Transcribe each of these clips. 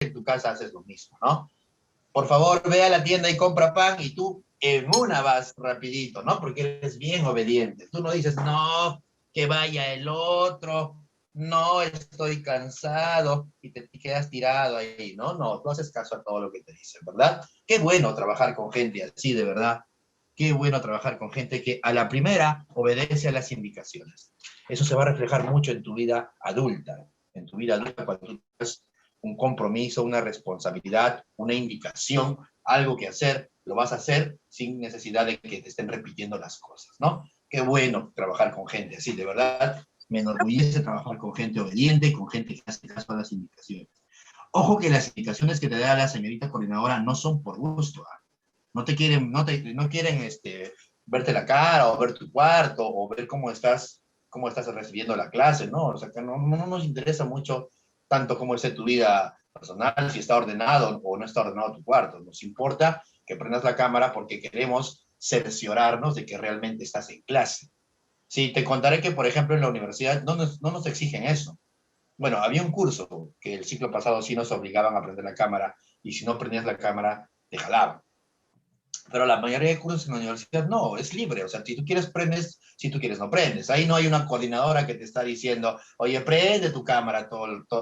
en tu casa haces lo mismo, ¿no? Por favor, ve a la tienda y compra pan y tú en una vas rapidito, ¿no? Porque eres bien obediente. Tú no dices, no, que vaya el otro, no, estoy cansado y te quedas tirado ahí, ¿no? No, tú haces caso a todo lo que te dicen, ¿verdad? Qué bueno trabajar con gente así, de verdad. Qué bueno trabajar con gente que a la primera obedece a las indicaciones. Eso se va a reflejar mucho en tu vida adulta. En tu vida adulta, cuando tú tienes un compromiso, una responsabilidad, una indicación, algo que hacer, lo vas a hacer sin necesidad de que te estén repitiendo las cosas, ¿no? Qué bueno trabajar con gente así, de verdad. Me enorgullece trabajar con gente obediente, con gente que hace caso a las indicaciones. Ojo que las indicaciones que te da la señorita coordinadora no son por gusto, ¿eh? No quieren verte la cara o ver tu cuarto o ver cómo estás recibiendo la clase, ¿no? O sea, que no nos interesa mucho tanto cómo es tu vida personal, si está ordenado o no está ordenado tu cuarto. Nos importa que prendas la cámara porque queremos cerciorarnos de que realmente estás en clase. Sí, te contaré que, por ejemplo, en la universidad no nos exigen eso. Bueno, había un curso que el ciclo pasado sí nos obligaban a prender la cámara y si no prendías la cámara, te jalaban. Pero la mayoría de cursos en la universidad no, es libre. O sea, si tú quieres prendes, si tú quieres no prendes. Ahí no hay una coordinadora que te está diciendo, oye, prende tu cámara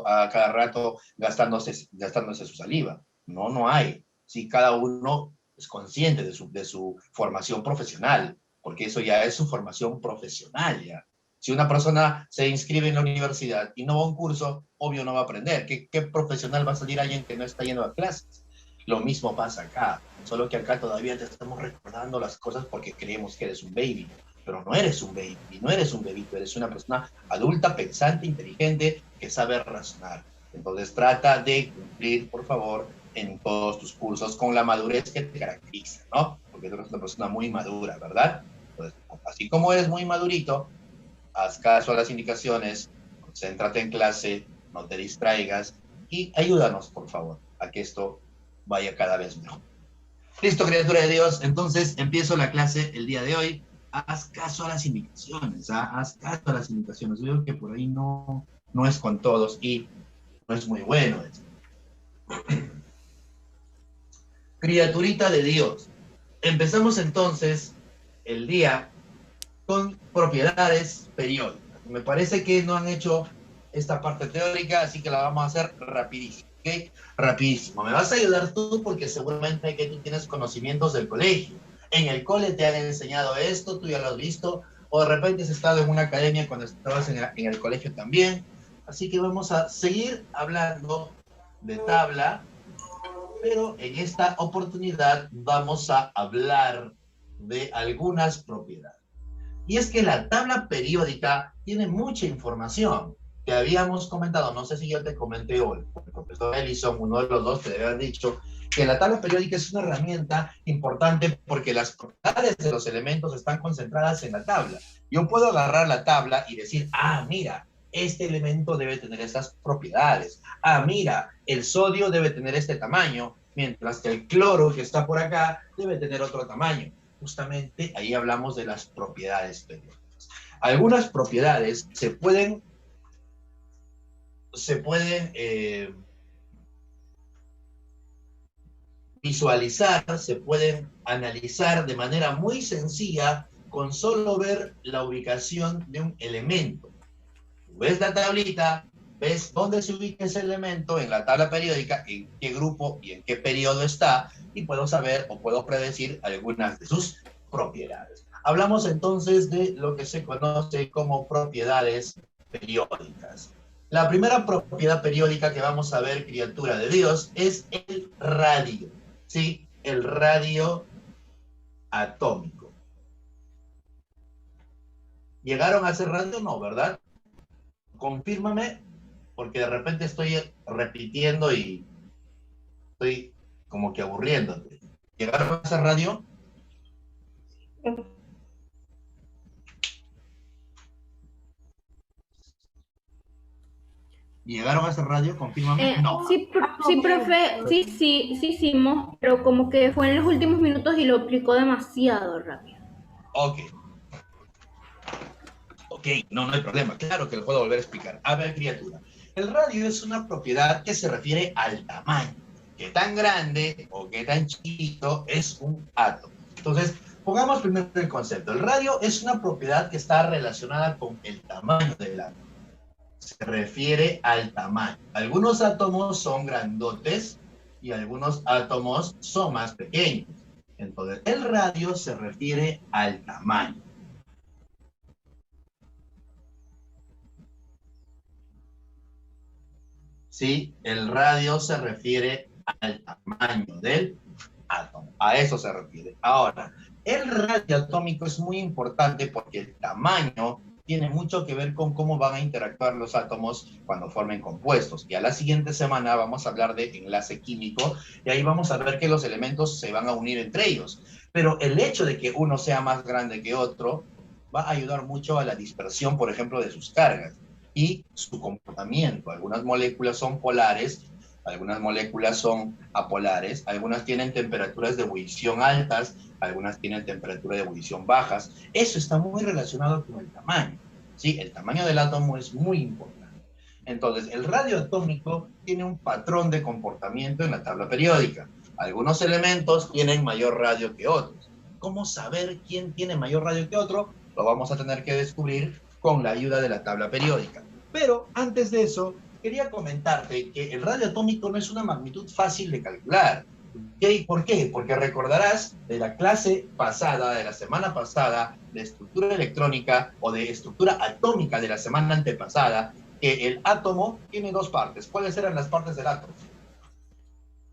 a cada rato gastándose su saliva. No, no hay. Si cada uno es consciente de su formación profesional, porque eso ya es su formación profesional ya. Si una persona se inscribe en la universidad y no va a un curso, obvio no va a aprender. ¿Qué profesional va a salir alguien que no está yendo a clases? Lo mismo pasa acá, solo que acá todavía te estamos recordando las cosas porque creemos que eres un baby, pero no eres un baby, no eres un bebito, eres una persona adulta, pensante, inteligente, que sabe razonar. Entonces trata de cumplir, por favor, en todos tus cursos con la madurez que te caracteriza, ¿no? Porque tú eres una persona muy madura, ¿verdad? Entonces, así como eres muy madurito, haz caso a las indicaciones, concéntrate en clase, no te distraigas y ayúdanos, por favor, a que esto vaya cada vez mejor. Listo, criatura de Dios. Entonces empiezo la clase el día de hoy. Haz caso a las indicaciones, ¿ah? Haz caso a las indicaciones. Veo que por ahí no es con todos y no es muy bueno eso. Criaturita de Dios. Empezamos entonces el día con propiedades periódicas. Me parece que no han hecho esta parte teórica, así que la vamos a hacer rapidísimo. ¿Okay? Rapidísimo. Me vas a ayudar tú porque seguramente que tú tienes conocimientos del colegio. En el cole te han enseñado esto, tú ya lo has visto, o de repente has estado en una academia cuando estabas en el colegio también. Así que vamos a seguir hablando de tabla, pero en esta oportunidad vamos a hablar de algunas propiedades. Y es que la tabla periódica tiene mucha información que habíamos comentado, no sé si yo te comenté hoy, el profesor Ellison, uno de los dos, te debe haber dicho que la tabla periódica es una herramienta importante porque las propiedades de los elementos están concentradas en la tabla. Yo puedo agarrar la tabla y decir, ah, mira, este elemento debe tener estas propiedades. Ah, mira, el sodio debe tener este tamaño, mientras que el cloro que está por acá debe tener otro tamaño. Justamente ahí hablamos de las propiedades periódicas. Algunas propiedades se pueden visualizar, se pueden analizar de manera muy sencilla con solo ver la ubicación de un elemento. Ves la tablita, ves dónde se ubica ese elemento en la tabla periódica, en qué grupo y en qué periodo está, y puedo saber o puedo predecir algunas de sus propiedades. Hablamos entonces de lo que se conoce como propiedades periódicas. La primera propiedad periódica que vamos a ver, criatura de Dios, es el radio, ¿sí? El radio atómico. ¿Llegaron a hacer radio? No, ¿verdad? Confírmame, porque de repente estoy repitiendo y estoy como que aburriéndote. ¿Llegaron a hacer radio? ¿Llegaron a hacer radio? Confírmame. No. Sí, sí, profe, sí hicimos, pero como que fue en los últimos minutos y lo explicó demasiado rápido. Ok. Ok, no hay problema. Claro que lo puedo volver a explicar. A ver, criatura. El radio es una propiedad que se refiere al tamaño. Qué tan grande o qué tan chiquito es un átomo. Entonces, pongamos primero el concepto. El radio es una propiedad que está relacionada con el tamaño del átomo. Se refiere al tamaño. Algunos átomos son grandotes y algunos átomos son más pequeños. Entonces, el radio se refiere al tamaño. ¿Sí? El radio se refiere al tamaño del átomo. A eso se refiere. Ahora, el radio atómico es muy importante porque el tamaño tiene mucho que ver con cómo van a interactuar los átomos cuando formen compuestos. Y a la siguiente semana vamos a hablar de enlace químico y ahí vamos a ver que los elementos se van a unir entre ellos. Pero el hecho de que uno sea más grande que otro va a ayudar mucho a la dispersión, por ejemplo, de sus cargas y su comportamiento. Algunas moléculas son polares, algunas moléculas son apolares, algunas tienen temperaturas de ebullición altas, algunas tienen temperaturas de ebullición bajas. Eso está muy relacionado con el tamaño. ¿Sí? El tamaño del átomo es muy importante. Entonces, el radio atómico tiene un patrón de comportamiento en la tabla periódica. Algunos elementos tienen mayor radio que otros. ¿Cómo saber quién tiene mayor radio que otro? Lo vamos a tener que descubrir con la ayuda de la tabla periódica. Pero antes de eso, quería comentarte que el radio atómico no es una magnitud fácil de calcular. ¿Okay? ¿Por qué? Porque recordarás de la clase pasada, de la semana pasada, de estructura electrónica o de estructura atómica de la semana antepasada, que el átomo tiene dos partes. ¿Cuáles eran las partes del átomo?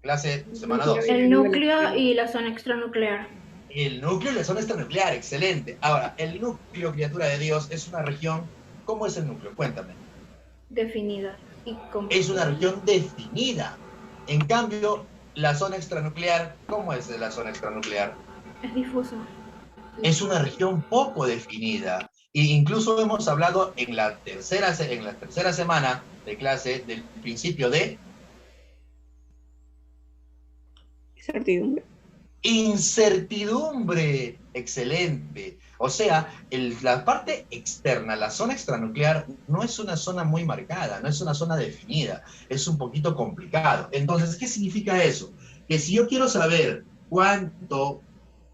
Clase semana 2. El núcleo y la zona extranuclear. El núcleo y la zona extranuclear, excelente. Ahora, el núcleo, criatura de Dios, es una región. ¿Cómo es el núcleo? Cuéntame. Definida. Es una región definida. En cambio, la zona extranuclear, ¿cómo es la zona extranuclear? Es difusa. Es una región poco definida. E incluso hemos hablado en la tercera semana de clase del principio de incertidumbre. Incertidumbre, excelente. O sea, la parte externa, la zona extranuclear, no es una zona muy marcada, no es una zona definida, es un poquito complicado. Entonces, ¿qué significa eso? Que si yo quiero saber cuánto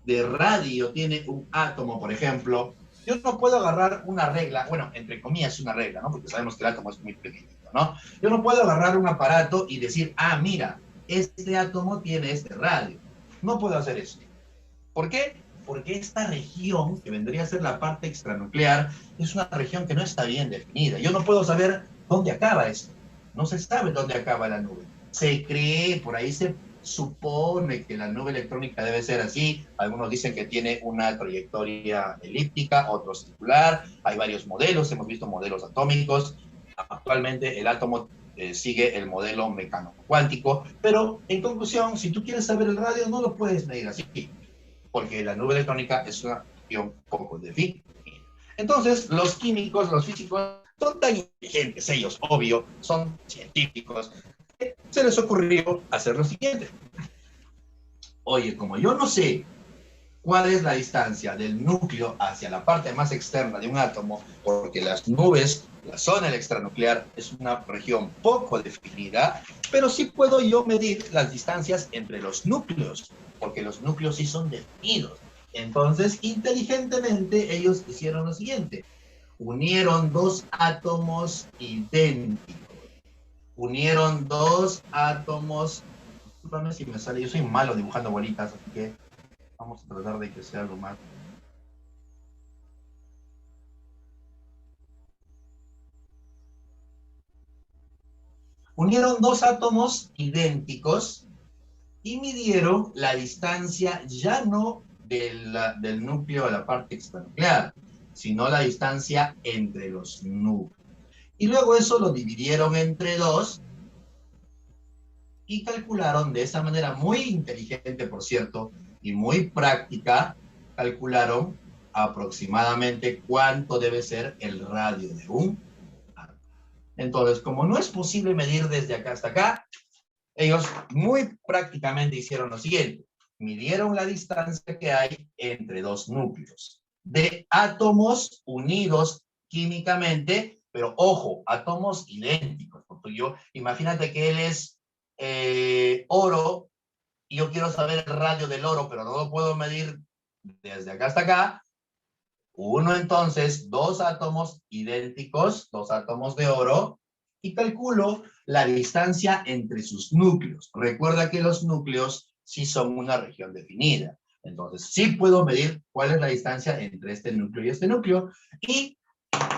de radio tiene un átomo, por ejemplo, yo no puedo agarrar una regla, bueno, entre comillas una regla, ¿no? Porque sabemos que el átomo es muy pequeñito, ¿no? Yo no puedo agarrar un aparato y decir, ah, mira, este átomo tiene este radio. No puedo hacer eso. ¿Por qué? Porque esta región, que vendría a ser la parte extranuclear, es una región que no está bien definida. Yo no puedo saber dónde acaba esto. No se sabe dónde acaba la nube. Se cree, por ahí se supone que la nube electrónica debe ser así. Algunos dicen que tiene una trayectoria elíptica, otros circular. Hay varios modelos, hemos visto modelos atómicos. Actualmente el átomo sigue el modelo mecánico cuántico, pero en conclusión, si tú quieres saber el radio, no lo puedes medir así, porque la nube electrónica es una cuestión poco definida. Entonces, los químicos, los físicos, son tan inteligentes, ellos, obvio, son científicos, que se les ocurrió hacer lo siguiente. Oye, como yo no sé cuál es la distancia del núcleo hacia la parte más externa de un átomo, porque las nubes, la zona extranuclear es una región poco definida, pero sí puedo yo medir las distancias entre los núcleos, porque los núcleos sí son definidos. Entonces, inteligentemente, ellos hicieron lo siguiente. Unieron dos átomos idénticos. Unieron dos átomos. Discúlpame si me sale, yo soy malo dibujando bolitas, así que vamos a tratar de que sea algo más. Unieron dos átomos idénticos y midieron la distancia ya no del núcleo a la parte extranuclear, sino la distancia entre los núcleos. Y luego eso lo dividieron entre dos y calcularon de esa manera muy inteligente, por cierto, y muy práctica, calcularon aproximadamente cuánto debe ser el radio de un átomo. Entonces, como no es posible medir desde acá hasta acá, ellos muy prácticamente hicieron lo siguiente. Midieron la distancia que hay entre dos núcleos de átomos unidos químicamente, pero ojo, átomos idénticos, porque Imagínate que él es oro, y yo quiero saber el radio del oro, pero no lo puedo medir desde acá hasta acá. Uno entonces, dos átomos idénticos, dos átomos de oro, y calculo la distancia entre sus núcleos. Recuerda que los núcleos sí son una región definida. Entonces, sí puedo medir cuál es la distancia entre este núcleo y este núcleo, y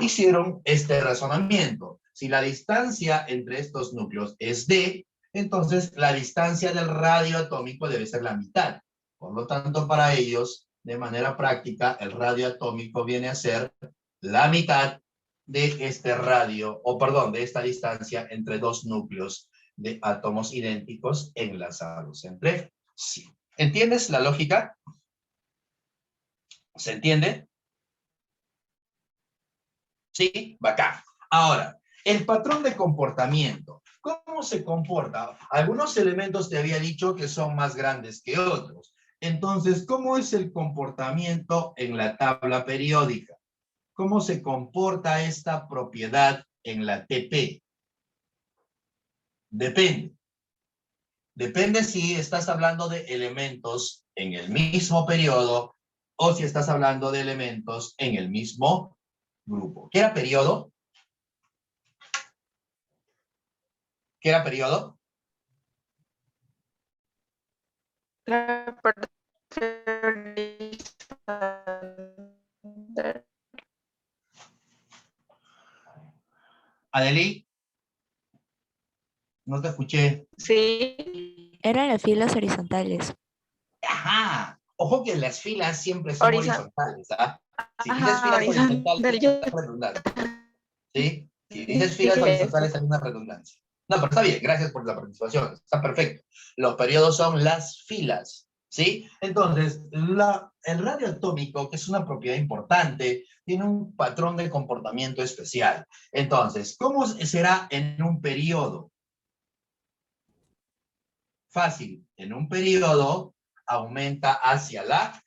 hicieron este razonamiento. Si la distancia entre estos núcleos es d, entonces la distancia del radio atómico debe ser la mitad. Por lo tanto, para ellos, de manera práctica, el radio atómico viene a ser la mitad de este radio, o perdón, de esta distancia entre dos núcleos de átomos idénticos enlazados entre sí. ¿Entiendes la lógica? ¿Se entiende? ¿Sí? Bacán. Ahora, el patrón de comportamiento. ¿Cómo se comporta? Algunos elementos te había dicho que son más grandes que otros. Entonces, ¿cómo es el comportamiento en la tabla periódica? ¿Cómo se comporta esta propiedad en la TP? Depende. Depende si estás hablando de elementos en el mismo periodo o si estás hablando de elementos en el mismo grupo. ¿Qué era periodo? ¿Qué era periodo? La parte Adeli, no te escuché. sí, Eran las filas horizontales. Ajá. Ojo que las filas siempre son horizontales, ¿ah? Si dices filas horizontales, horizontal. hay una redundancia. ¿Sí? Si dices filas horizontales, hay una redundancia. No, pero está bien, gracias por la participación. Está perfecto. Los periodos son las filas, ¿sí? Entonces, el radio atómico, que es una propiedad importante, tiene un patrón de comportamiento especial. Entonces, ¿cómo será en un periodo? Fácil. En un periodo aumenta hacia la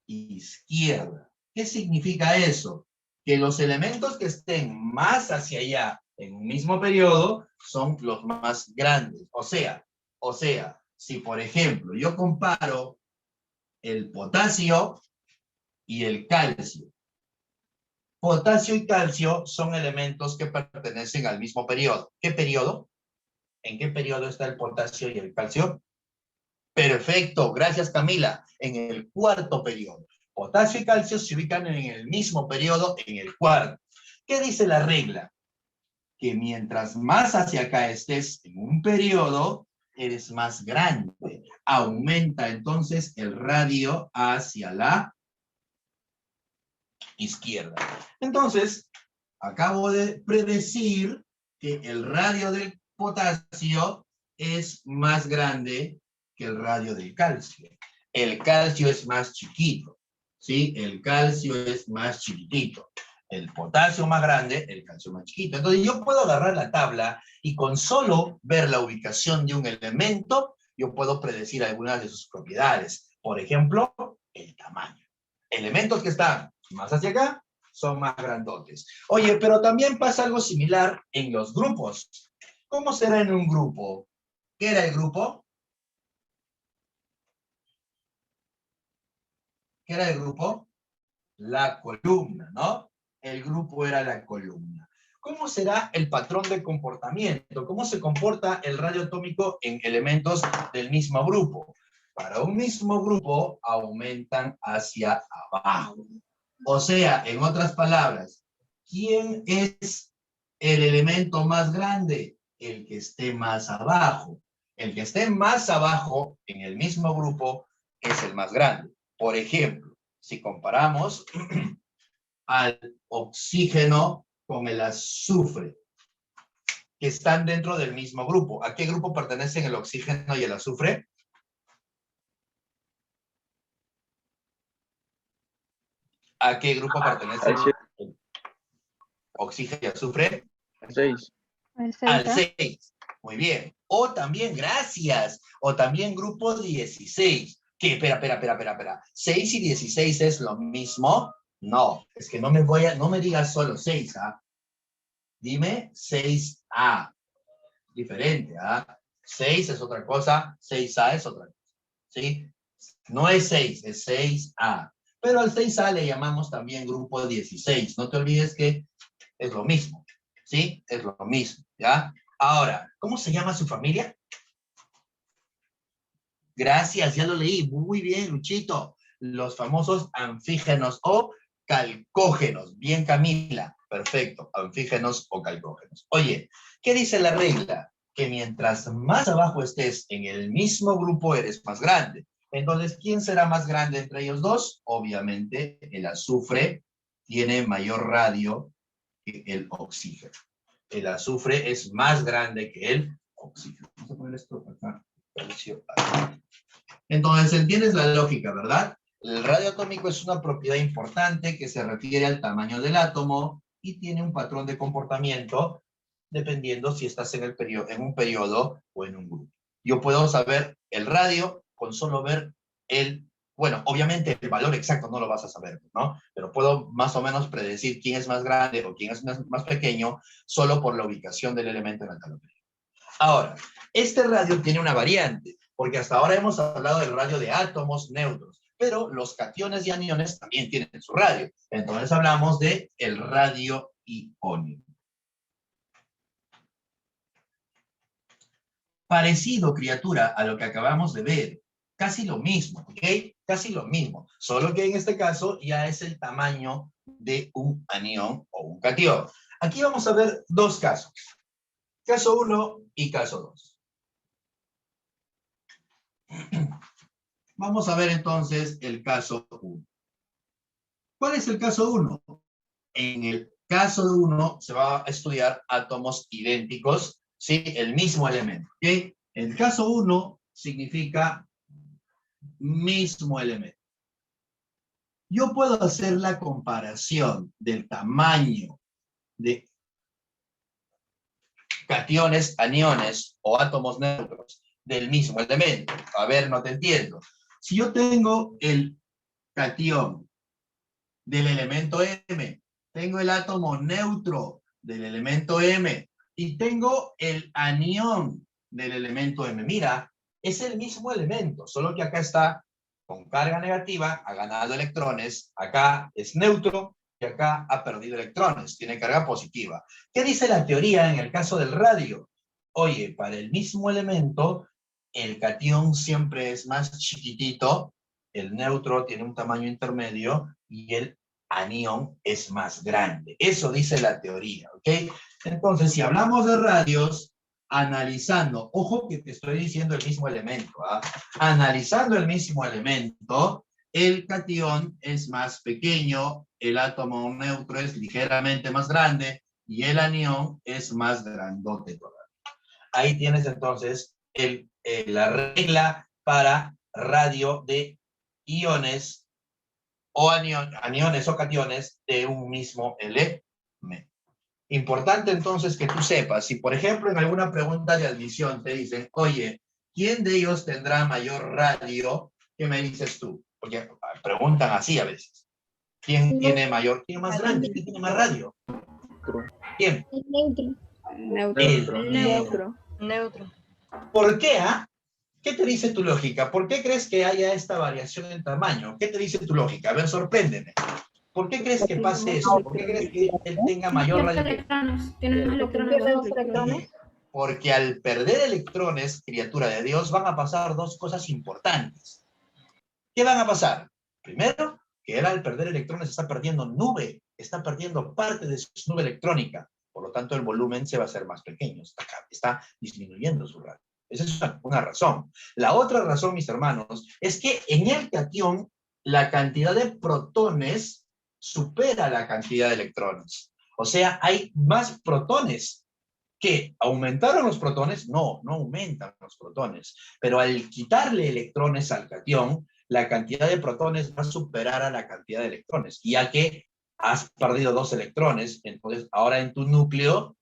izquierda. ¿Qué significa eso? Que los elementos que estén más hacia allá en un mismo periodo son los más grandes. O sea, si por ejemplo yo comparo el potasio y el calcio. Potasio y calcio son elementos que pertenecen al mismo periodo. ¿Qué periodo? ¿En qué periodo está el potasio y el calcio? Perfecto, gracias Camila. En el cuarto periodo. Potasio y calcio se ubican en el mismo periodo, en el cuarto. ¿Qué dice la regla? Que mientras más hacia acá estés en un periodo, eres más grande. Aumenta entonces el radio hacia la izquierda. Entonces, acabo de predecir que el radio del potasio es más grande que el radio del calcio. El calcio es más chiquito, ¿sí? El calcio es más chiquitito. El potasio más grande, el calcio más chiquito. Entonces yo puedo agarrar la tabla y con solo ver la ubicación de un elemento, yo puedo predecir algunas de sus propiedades. Por ejemplo, el tamaño. Elementos que están más hacia acá son más grandotes. Oye, pero también pasa algo similar en los grupos. ¿Cómo será en un grupo? ¿Qué era el grupo? ¿Qué era el grupo? La columna, ¿no? El grupo era la columna. ¿Cómo será el patrón de comportamiento? ¿Cómo se comporta el radio atómico en elementos del mismo grupo? Para un mismo grupo aumentan hacia abajo. O sea, en otras palabras, ¿quién es el elemento más grande? El que esté más abajo. El que esté más abajo en el mismo grupo es el más grande. Por ejemplo, si comparamos al oxígeno con el azufre, que están dentro del mismo grupo. ¿A qué grupo pertenecen el oxígeno y el azufre? ¿A qué grupo pertenecen el oxígeno y azufre? 6. Al 6. Muy bien. O también, gracias. O también grupo 16. ¿Qué? Espera. 6 y 16 es lo mismo. No, es que no me digas solo 6A. Dime 6A. Diferente, ¿ah? 6 es otra cosa, 6A es otra cosa, ¿sí? No es 6, es 6A. Pero al 6A le llamamos también grupo 16. No te olvides que es lo mismo, ¿sí? Es lo mismo, ¿ya? Ahora, ¿cómo se llama su familia? Gracias, ya lo leí. Muy bien, Luchito. Los famosos anfígenos o calcógenos. Bien, Camila. Perfecto, anfígenos o calcógenos. Oye, ¿qué dice la regla? Que mientras más abajo estés en el mismo grupo, eres más grande. Entonces, ¿quién será más grande entre ellos dos? Obviamente, el azufre tiene mayor radio que el oxígeno. El azufre es más grande que el oxígeno. Vamos a poner esto acá. Entonces, entiendes la lógica, ¿verdad? El radio atómico es una propiedad importante que se refiere al tamaño del átomo y tiene un patrón de comportamiento dependiendo si estás en un periodo o en un grupo. Yo puedo saber el radio con solo ver bueno, obviamente el valor exacto no lo vas a saber, ¿no? Pero puedo más o menos predecir quién es más grande o quién es más pequeño solo por la ubicación del elemento en la tabla periódica. Ahora, este radio tiene una variante, porque hasta ahora hemos hablado del radio de átomos neutros, pero los cationes y aniones también tienen su radio. Entonces hablamos de el radio iónico. Parecido, criatura, a lo que acabamos de ver. Casi lo mismo, ¿ok? Casi lo mismo. Solo que en este caso ya es el tamaño de un anión o un catión. Aquí vamos a ver dos casos. Caso 1 y caso 2. Vamos a ver entonces el caso 1. ¿Cuál es el caso 1? En el caso 1 se va a estudiar átomos idénticos, ¿sí? El mismo elemento, ¿ok? El caso 1 significa mismo elemento. Yo puedo hacer la comparación del tamaño de cationes, aniones o átomos neutros del mismo elemento. A ver, no te entiendo. Si yo tengo el catión del elemento M, tengo el átomo neutro del elemento M y tengo el anión del elemento M. Mira, es el mismo elemento, solo que acá está con carga negativa, ha ganado electrones, acá es neutro y acá ha perdido electrones, tiene carga positiva. ¿Qué dice la teoría en el caso del radio? Oye, para el mismo elemento, el catión siempre es más chiquitito, el neutro tiene un tamaño intermedio y el anión es más grande. Eso dice la teoría, ¿ok? Entonces, si hablamos de radios, analizando, ojo que te estoy diciendo el mismo elemento, ¿ah? Analizando el mismo elemento, el catión es más pequeño, el átomo neutro es ligeramente más grande y el anión es más grandote todavía. Ahí tienes entonces la regla para radio de iones o aniones o cationes de un mismo elemento. Importante entonces que tú sepas, si por ejemplo en alguna pregunta de admisión te dicen, oye, ¿quién de ellos tendrá mayor radio? ¿Qué me dices tú? Porque preguntan así a veces. ¿Quién tiene más grande? ¿Quién tiene más radio? ¿Quién? El neutro. El neutro. Neutro. ¿Por qué? ¿Qué te dice tu lógica? ¿Por qué crees que haya esta variación en tamaño? ¿Qué te dice tu lógica? A ver, sorpréndeme. ¿Por qué crees que pase eso? ¿Por qué crees que él tenga mayor radioactividad? Tiene más electrones. Porque al perder electrones, criatura de Dios, van a pasar dos cosas importantes. ¿Qué van a pasar? Primero, que él al perder electrones está perdiendo nube, está perdiendo parte de su nube electrónica. Por lo tanto, el volumen se va a hacer más pequeño. Está disminuyendo su radio. Esa es una razón. La otra razón, mis hermanos, es que en el catión la cantidad de protones supera la cantidad de electrones. O sea, hay más protones. ¿Qué? ¿Aumentaron los protones? No, no aumentan los protones. Pero al quitarle electrones al catión, la cantidad de protones va a superar a la cantidad de electrones. Ya que has perdido 2 electrones, entonces ahora en tu núcleo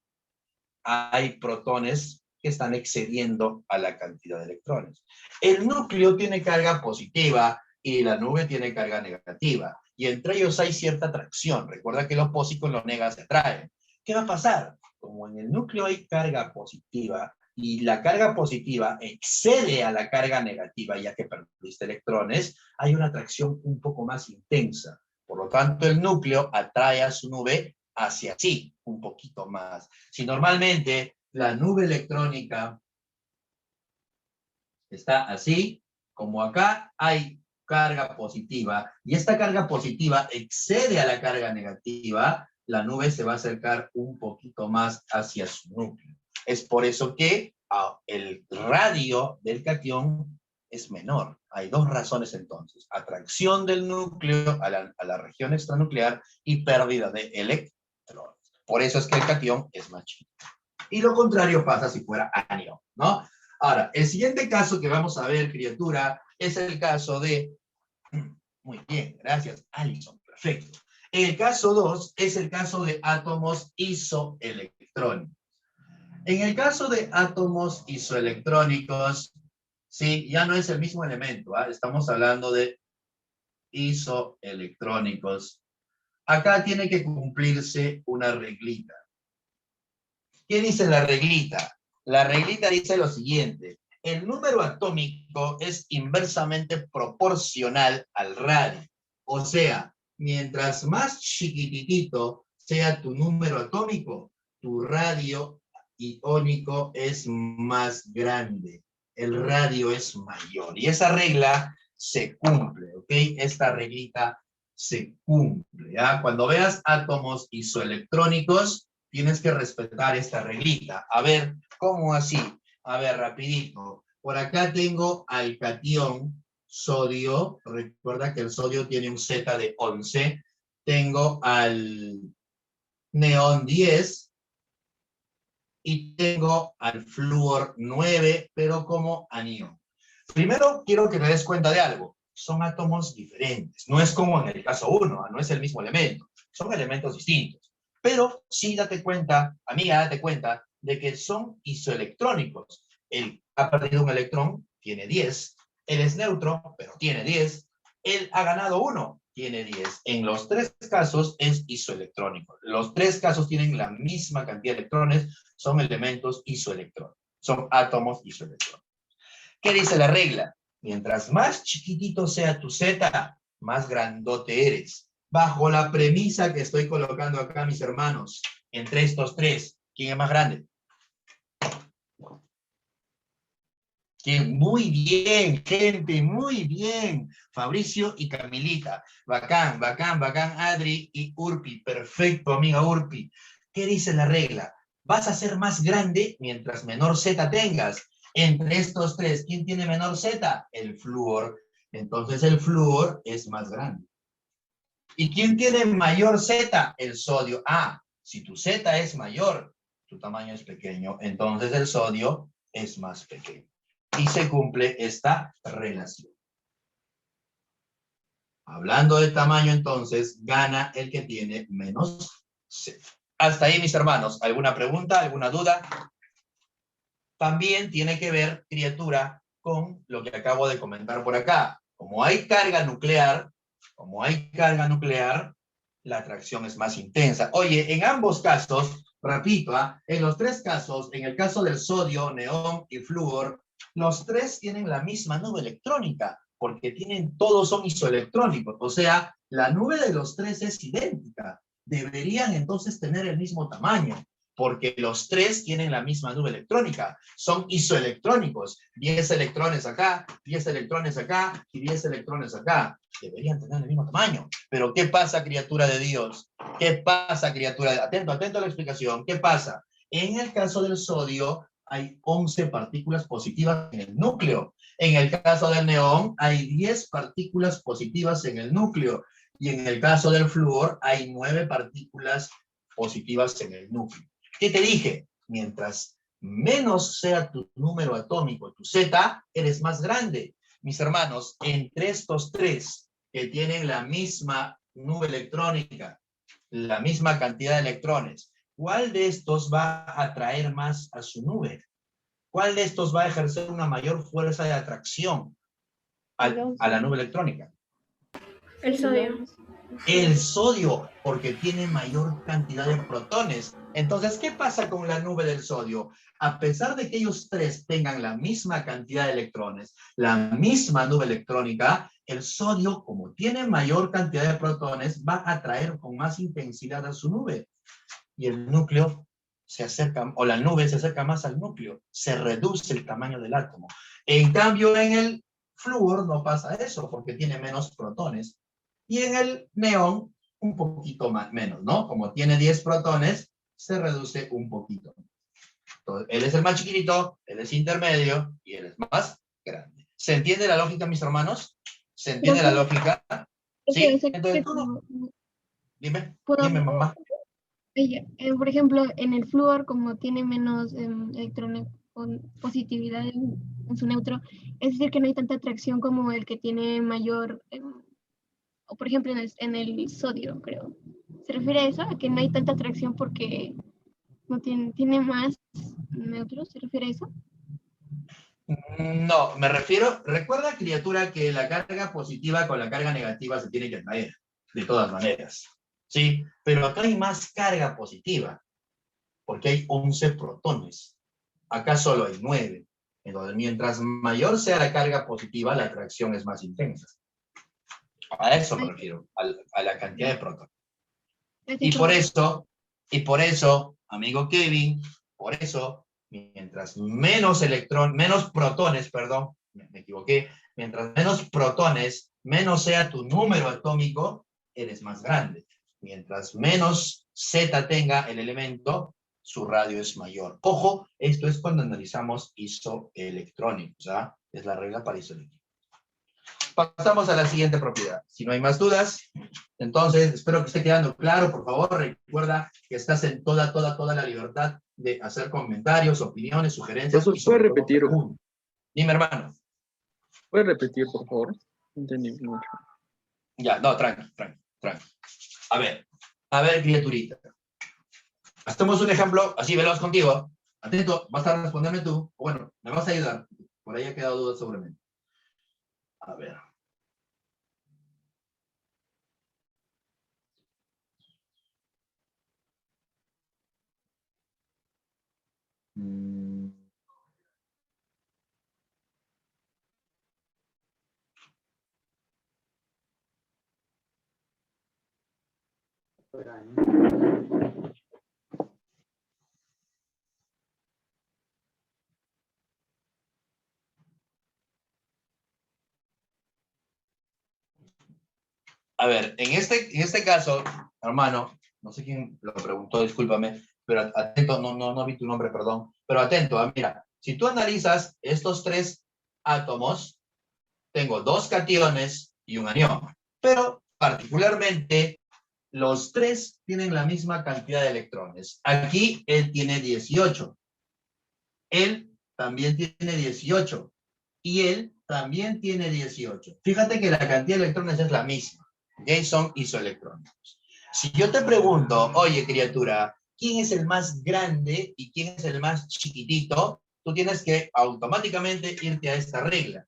hay protones que están excediendo a la cantidad de electrones. El núcleo tiene carga positiva y la nube tiene carga negativa. y entre ellos hay cierta atracción. Recuerda que los positivos con los negativos se atraen. ¿Qué va a pasar? Como en el núcleo hay carga positiva, y la carga positiva excede a la carga negativa, ya que perdiste electrones, hay una atracción un poco más intensa. Por lo tanto, el núcleo atrae a su nube hacia sí, un poquito más. Si normalmente la nube electrónica está así, como acá hay carga positiva, y esta carga positiva excede a la carga negativa, la nube se va a acercar un poquito más hacia su núcleo. Es por eso que el radio del catión es menor. Hay dos razones entonces: atracción del núcleo a la región extranuclear y pérdida de electrones. Por eso es que el catión es más chico. Y lo contrario pasa si fuera anión, ¿no? Ahora, el siguiente caso que vamos a ver, criatura, es el caso de... Muy bien, gracias, Alison, perfecto. El caso 2 es el caso de átomos isoelectrónicos. En el caso de átomos isoelectrónicos, sí, ya no es el mismo elemento, ¿ah? Estamos hablando de isoelectrónicos. Acá tiene que cumplirse una reglita. ¿Qué dice la reglita? La reglita dice lo siguiente: el número atómico es inversamente proporcional al radio. O sea, mientras más chiquitito sea tu número atómico, tu radio iónico es más grande. El radio es mayor. Y esa regla se cumple, ¿ok? Esta reglita se cumple, ¿ya? Cuando veas átomos isoelectrónicos, tienes que respetar esta reglita. A ver, ¿cómo así? A ver, rapidito. Por acá tengo al catión sodio. Recuerda que el sodio tiene un Z de 11. Tengo al neón 10. Y tengo al flúor 9, pero como anión. Primero quiero que te des cuenta de algo. Son átomos diferentes. No es como en el caso 1, no es el mismo elemento. Son elementos distintos. Pero sí date cuenta, amiga, date cuenta de que son isoelectrónicos. Él ha perdido un electrón, tiene 10. Él es neutro, pero tiene 10. Él ha ganado 1, tiene 10. En los tres casos es isoelectrónico. Los tres casos tienen la misma cantidad de electrones, son elementos isoelectrónicos. Son átomos isoelectrónicos. ¿Qué dice la regla? Mientras más chiquitito sea tu Z, más grandote eres. Bajo la premisa que estoy colocando acá, mis hermanos, entre estos tres, ¿quién es más grande? ¿Quién? Muy bien, gente, muy bien. Fabricio y Camilita. Bacán, bacán, bacán, Adri y Urpi. Perfecto, amiga Urpi. ¿Qué dice la regla? Vas a ser más grande mientras menor Z tengas. Entre estos tres, ¿quién tiene menor Z? El flúor. Entonces el flúor es más grande. ¿Y quién tiene mayor Z? El sodio. Ah, si tu Z es mayor, tu tamaño es pequeño, entonces el sodio es más pequeño. Y se cumple esta relación. Hablando de tamaño, entonces, gana el que tiene menos Z. Hasta ahí, mis hermanos. ¿Alguna pregunta? ¿Alguna duda? También tiene que ver, criatura, con lo que acabo de comentar por acá. Como hay carga nuclear, la atracción es más intensa. Oye, en ambos casos, repito, en los tres casos, en el caso del sodio, neón y flúor, los tres tienen la misma nube electrónica, porque todos son isoelectrónicos. O sea, la nube de los tres es idéntica. Deberían entonces tener el mismo tamaño, porque los tres tienen la misma nube electrónica. Son isoelectrónicos. 10 electrones acá, 10 electrones acá y 10 electrones acá. Deberían tener el mismo tamaño. Pero ¿qué pasa, criatura de Dios? ¿Qué pasa, criatura de... Atento, atento a la explicación. ¿Qué pasa? En el caso del sodio, hay 11 partículas positivas en el núcleo. En el caso del neón, hay 10 partículas positivas en el núcleo. Y en el caso del flúor, hay 9 partículas positivas en el núcleo. ¿Qué te dije? Mientras menos sea tu número atómico, tu Z, eres más grande. Mis hermanos, entre estos tres que tienen la misma nube electrónica, la misma cantidad de electrones, ¿cuál de estos va a atraer más a su nube? ¿Cuál de estos va a ejercer una mayor fuerza de atracción a la nube electrónica? El sodio. El sodio, porque tiene mayor cantidad de protones. Entonces, ¿qué pasa con la nube del sodio? A pesar de que ellos tres tengan la misma cantidad de electrones, la misma nube electrónica, el sodio, como tiene mayor cantidad de protones, va a atraer con más intensidad a su nube. Y el núcleo se acerca, o la nube se acerca más al núcleo, se reduce el tamaño del átomo. En cambio, en el flúor no pasa eso, porque tiene menos protones. Y en el neón, un poquito más, menos, ¿no? Como tiene 10 protones, se reduce un poquito. Entonces, él es el más chiquitito, él es intermedio y él es más grande. ¿Se entiende la lógica, mis hermanos? ¿Se entiende la lógica? ¿Sí? Entonces tú no. Dime, dime, mamá. Por ejemplo, en el flúor, como tiene menos electrones con positividad en su neutro, es decir, que no hay tanta atracción como el que tiene mayor, o por ejemplo en el sodio, creo. ¿Se refiere a eso? ¿A que no hay tanta atracción porque no tiene más neutros? ¿Se refiere a eso? No, me refiero, recuerda, criatura, que la carga positiva con la carga negativa se tiene que atraer, de todas maneras. ¿Sí? Pero acá hay más carga positiva, porque hay 11 protones. Acá solo hay 9. Entonces, mientras mayor sea la carga positiva, la atracción es más intensa. A eso me refiero, a la cantidad de protones. Y por eso, amigo Kevin, por eso, mientras menos protones, perdón, me equivoqué, mientras menos protones, menos sea tu número atómico, eres más grande. Mientras menos Z tenga el elemento, su radio es mayor. Ojo, esto es cuando analizamos isoelectrónicos, ¿ah? Es la regla para isoelectrónicos. Pasamos a la siguiente propiedad. Si no hay más dudas, entonces espero que esté quedando claro. Por favor, recuerda que estás en toda la libertad de hacer comentarios, opiniones, sugerencias. Profesor, ¿puede repetir? Dime, hermano. ¿Puede repetir, por favor? No entendí mucho. Ya, no, tranqui. A ver, criaturita. Hacemos un ejemplo así veloz contigo. Atento, vas a responderme tú. Bueno, me vas a ayudar. Por ahí ha quedado duda sobre mí. A ver. A ver, en este caso, hermano, no sé quién lo preguntó, discúlpame, pero atento, no vi tu nombre, perdón, pero atento, mira, si tú analizas estos tres átomos, tengo 2 cationes y un anión, pero particularmente los tres tienen la misma cantidad de electrones. Aquí él tiene 18, él también tiene 18 y él también tiene 18. Fíjate que la cantidad de electrones es la misma. Son isoelectrónicos. Si yo te pregunto, oye, criatura, ¿quién es el más grande y quién es el más chiquitito? Tú tienes que automáticamente irte a esta regla.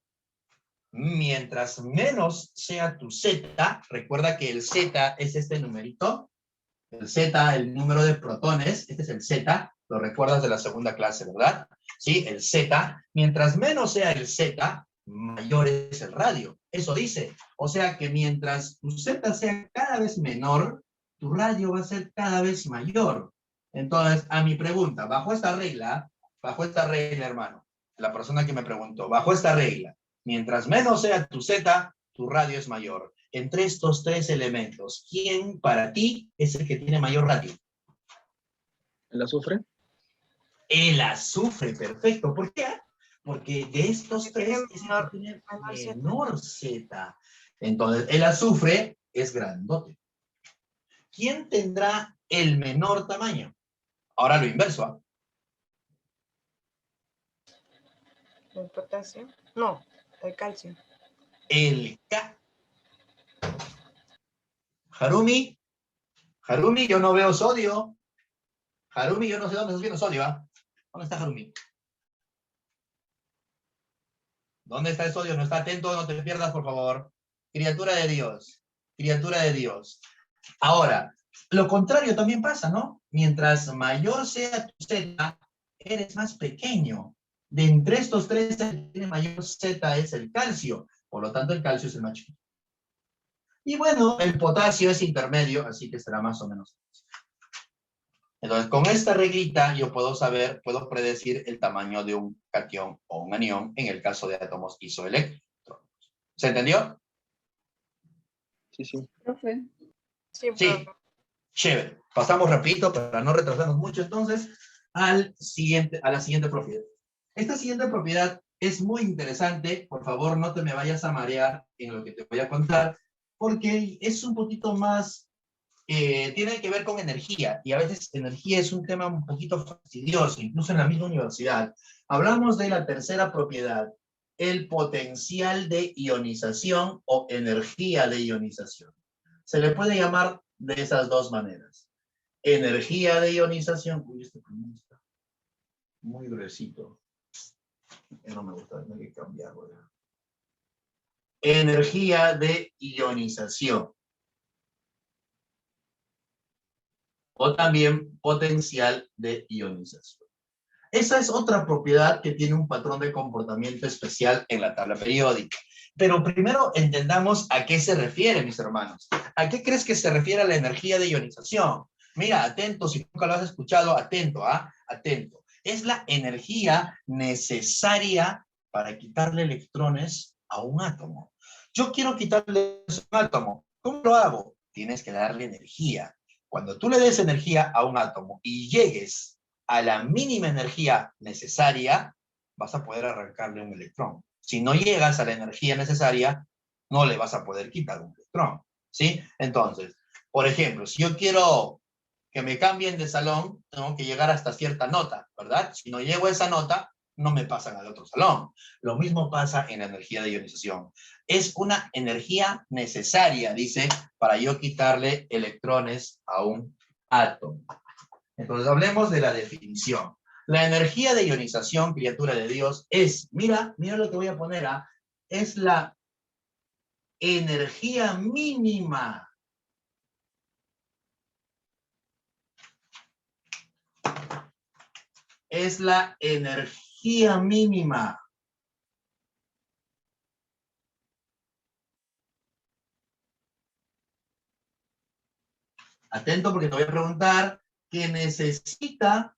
Mientras menos sea tu Z, recuerda que el Z es este numerito, el Z, el número de protones, este es el Z, lo recuerdas de la segunda clase, ¿verdad? Sí, el Z, mientras menos sea el Z, mayor es el radio. Eso dice. O sea que mientras tu Z sea cada vez menor, tu radio va a ser cada vez mayor. Entonces, a mi pregunta, bajo esta regla, hermano, la persona que me preguntó, bajo esta regla, mientras menos sea tu Z, tu radio es mayor. Entre estos tres elementos, ¿quién para ti es el que tiene mayor radio? ¿El azufre? El azufre, perfecto. ¿Por qué? Porque de estos tres es el que tiene menor Z. Entonces, el azufre es grandote. ¿Quién tendrá el menor tamaño? Ahora lo inverso, ¿ah? ¿El potasio? No, el calcio. El K. Harumi, yo no veo sodio. Harumi, yo no sé dónde estás viendo sodio, ¿ah? ¿Dónde está Harumi? ¿Dónde está el sodio? No está atento, no te pierdas, por favor. Criatura de Dios. criatura de Dios. Ahora, lo contrario también pasa, ¿no? Mientras mayor sea tu Z, eres más pequeño. De entre estos tres, el que tiene mayor Z es el calcio. Por lo tanto, el calcio es el más chiquito. Y bueno, el potasio es intermedio, así que será más o menos. Entonces, con esta reglita yo puedo saber, puedo predecir el tamaño de un catión o un anión en el caso de átomos isoeléctricos. ¿Se entendió? Sí, sí. Profe. Sí, Sí. profe. Chévere. Pasamos rapidito para no retrasarnos mucho entonces a la siguiente propiedad. Esta siguiente propiedad es muy interesante. Por favor, no te me vayas a marear en lo que te voy a contar, porque es un poquito más, tiene que ver con energía, y a veces energía es un tema un poquito fastidioso, incluso en la misma universidad. Hablamos de la tercera propiedad, el potencial de ionización o energía de ionización. Se le puede llamar de esas dos maneras. Energía de ionización. Uy, este plumón está muy gruesito. Ya no me gusta, tengo que cambiarlo ya. Energía de ionización. O también potencial de ionización. Esa es otra propiedad que tiene un patrón de comportamiento especial en la tabla periódica. Pero primero entendamos a qué se refiere, mis hermanos. ¿A qué crees que se refiere a la energía de ionización? Mira, atento, si nunca lo has escuchado, atento, ¿ah? Atento. Es la energía necesaria para quitarle electrones a un átomo. Yo quiero quitarle un átomo. ¿Cómo lo hago? Tienes que darle energía. Cuando tú le des energía a un átomo y llegues a la mínima energía necesaria, vas a poder arrancarle un electrón. Si no llegas a la energía necesaria, no le vas a poder quitar un electrón, ¿sí? Entonces, por ejemplo, si yo quiero que me cambien de salón, tengo que llegar hasta cierta nota, ¿verdad? Si no llego a esa nota, no me pasan al otro salón. Lo mismo pasa en la energía de ionización. Es una energía necesaria, dice, para yo quitarle electrones a un átomo. Entonces, hablemos de la definición. La energía de ionización, criatura de Dios, es, mira lo que voy a poner, ¿ah? Es la energía mínima. Es la energía mínima. Atento porque te voy a preguntar qué necesita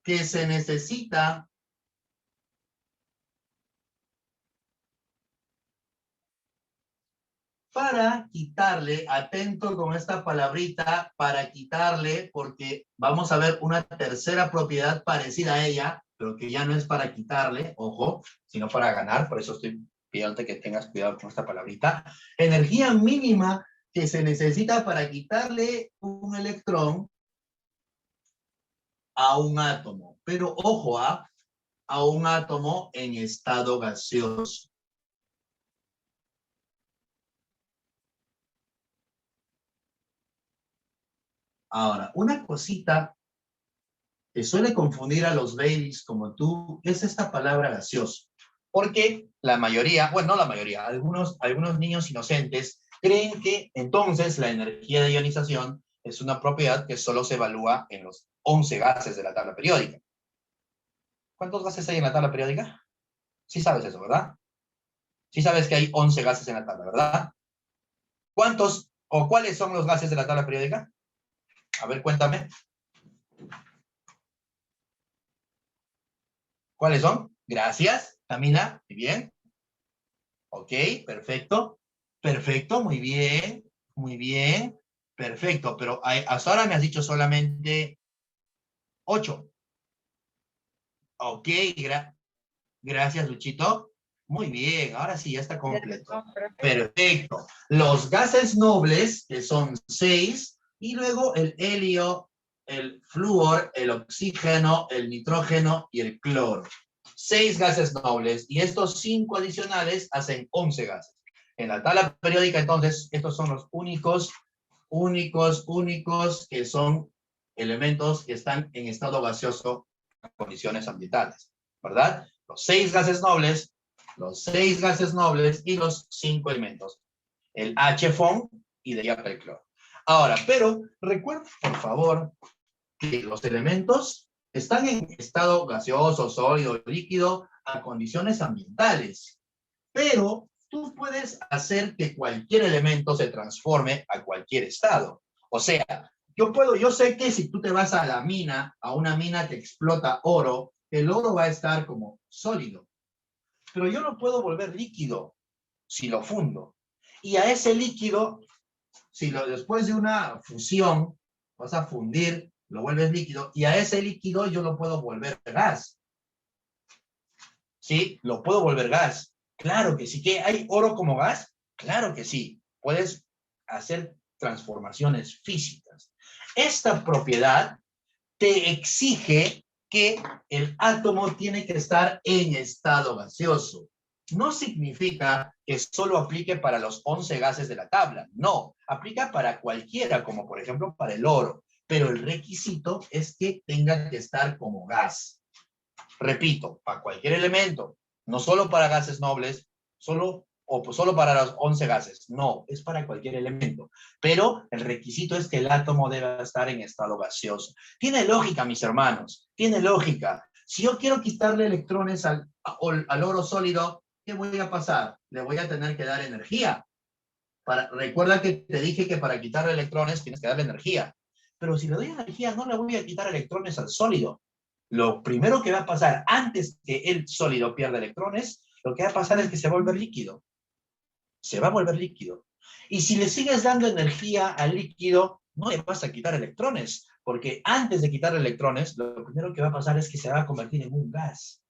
que se necesita para quitarle, atento con esta palabrita, para quitarle, porque vamos a ver una tercera propiedad parecida a ella, pero que ya no es para quitarle, ojo, sino para ganar, por eso estoy pidiéndote que tengas cuidado con esta palabrita. Energía mínima que se necesita para quitarle un electrón a un átomo, pero ojo, a un átomo en estado gaseoso. Ahora, una cosita que suele confundir a los babies como tú es esta palabra gaseoso. Porque la mayoría, bueno, no la mayoría, algunos niños inocentes creen que entonces la energía de ionización es una propiedad que solo se evalúa en los 11 gases de la tabla periódica. ¿Cuántos gases hay en la tabla periódica? Sí sabes eso, ¿verdad? Sí sabes que hay 11 gases en la tabla, ¿verdad? ¿Cuántos o cuáles son los gases de la tabla periódica? A ver, cuéntame. ¿Cuáles son? Gracias, Camila. Muy bien. Ok, perfecto. Perfecto, muy bien. Muy bien. Perfecto, pero hasta ahora me has dicho solamente 8. Ok, gracias, Luchito. Muy bien, ahora sí, ya está completo. Perfecto. Los gases nobles, que son 6, y luego el helio, el flúor, el oxígeno, el nitrógeno y el cloro. 6 gases nobles, y estos 5 adicionales hacen 11 gases. En la tabla periódica, entonces, estos son los únicos que son elementos que están en estado gaseoso a condiciones ambientales, ¿verdad? Los 6 gases nobles y los 5 elementos. El HFON y de ahí el cloro. Ahora, pero recuerda, por favor, que los elementos están en estado gaseoso, sólido, líquido, a condiciones ambientales. Pero tú puedes hacer que cualquier elemento se transforme a cualquier estado. O sea, yo sé que si tú te vas a una mina que explota oro, el oro va a estar como sólido. Pero yo lo puedo volver líquido si lo fundo. Y a ese líquido, después de una fusión, vas a fundir, lo vuelves líquido, y a ese líquido yo lo puedo volver gas. ¿Sí? Lo puedo volver gas. Claro que sí. ¿Que hay oro como gas? Claro que sí. Puedes hacer transformaciones físicas. Esta propiedad te exige que el átomo tiene que estar en estado gaseoso. No significa que solo aplique para los 11 gases de la tabla. No, aplica para cualquiera, como por ejemplo para el oro. Pero el requisito es que tenga que estar como gas. Repito, para cualquier elemento, no solo para gases nobles, solo para los 11 gases. No, es para cualquier elemento. Pero el requisito es que el átomo debe estar en estado gaseoso. Tiene lógica, mis hermanos. Tiene lógica. Si yo quiero quitarle electrones al oro sólido, ¿qué voy a pasar? Le voy a tener que dar energía. Recuerda que te dije que para quitarle electrones tienes que darle energía. Pero si le doy energía, no le voy a quitar electrones al sólido. Lo primero que va a pasar antes que el sólido pierda electrones, lo que va a pasar es que se va a volver líquido. Se va a volver líquido. Y si le sigues dando energía al líquido, no le vas a quitar electrones, porque antes de quitar electrones, lo primero que va a pasar es que se va a convertir en un gas.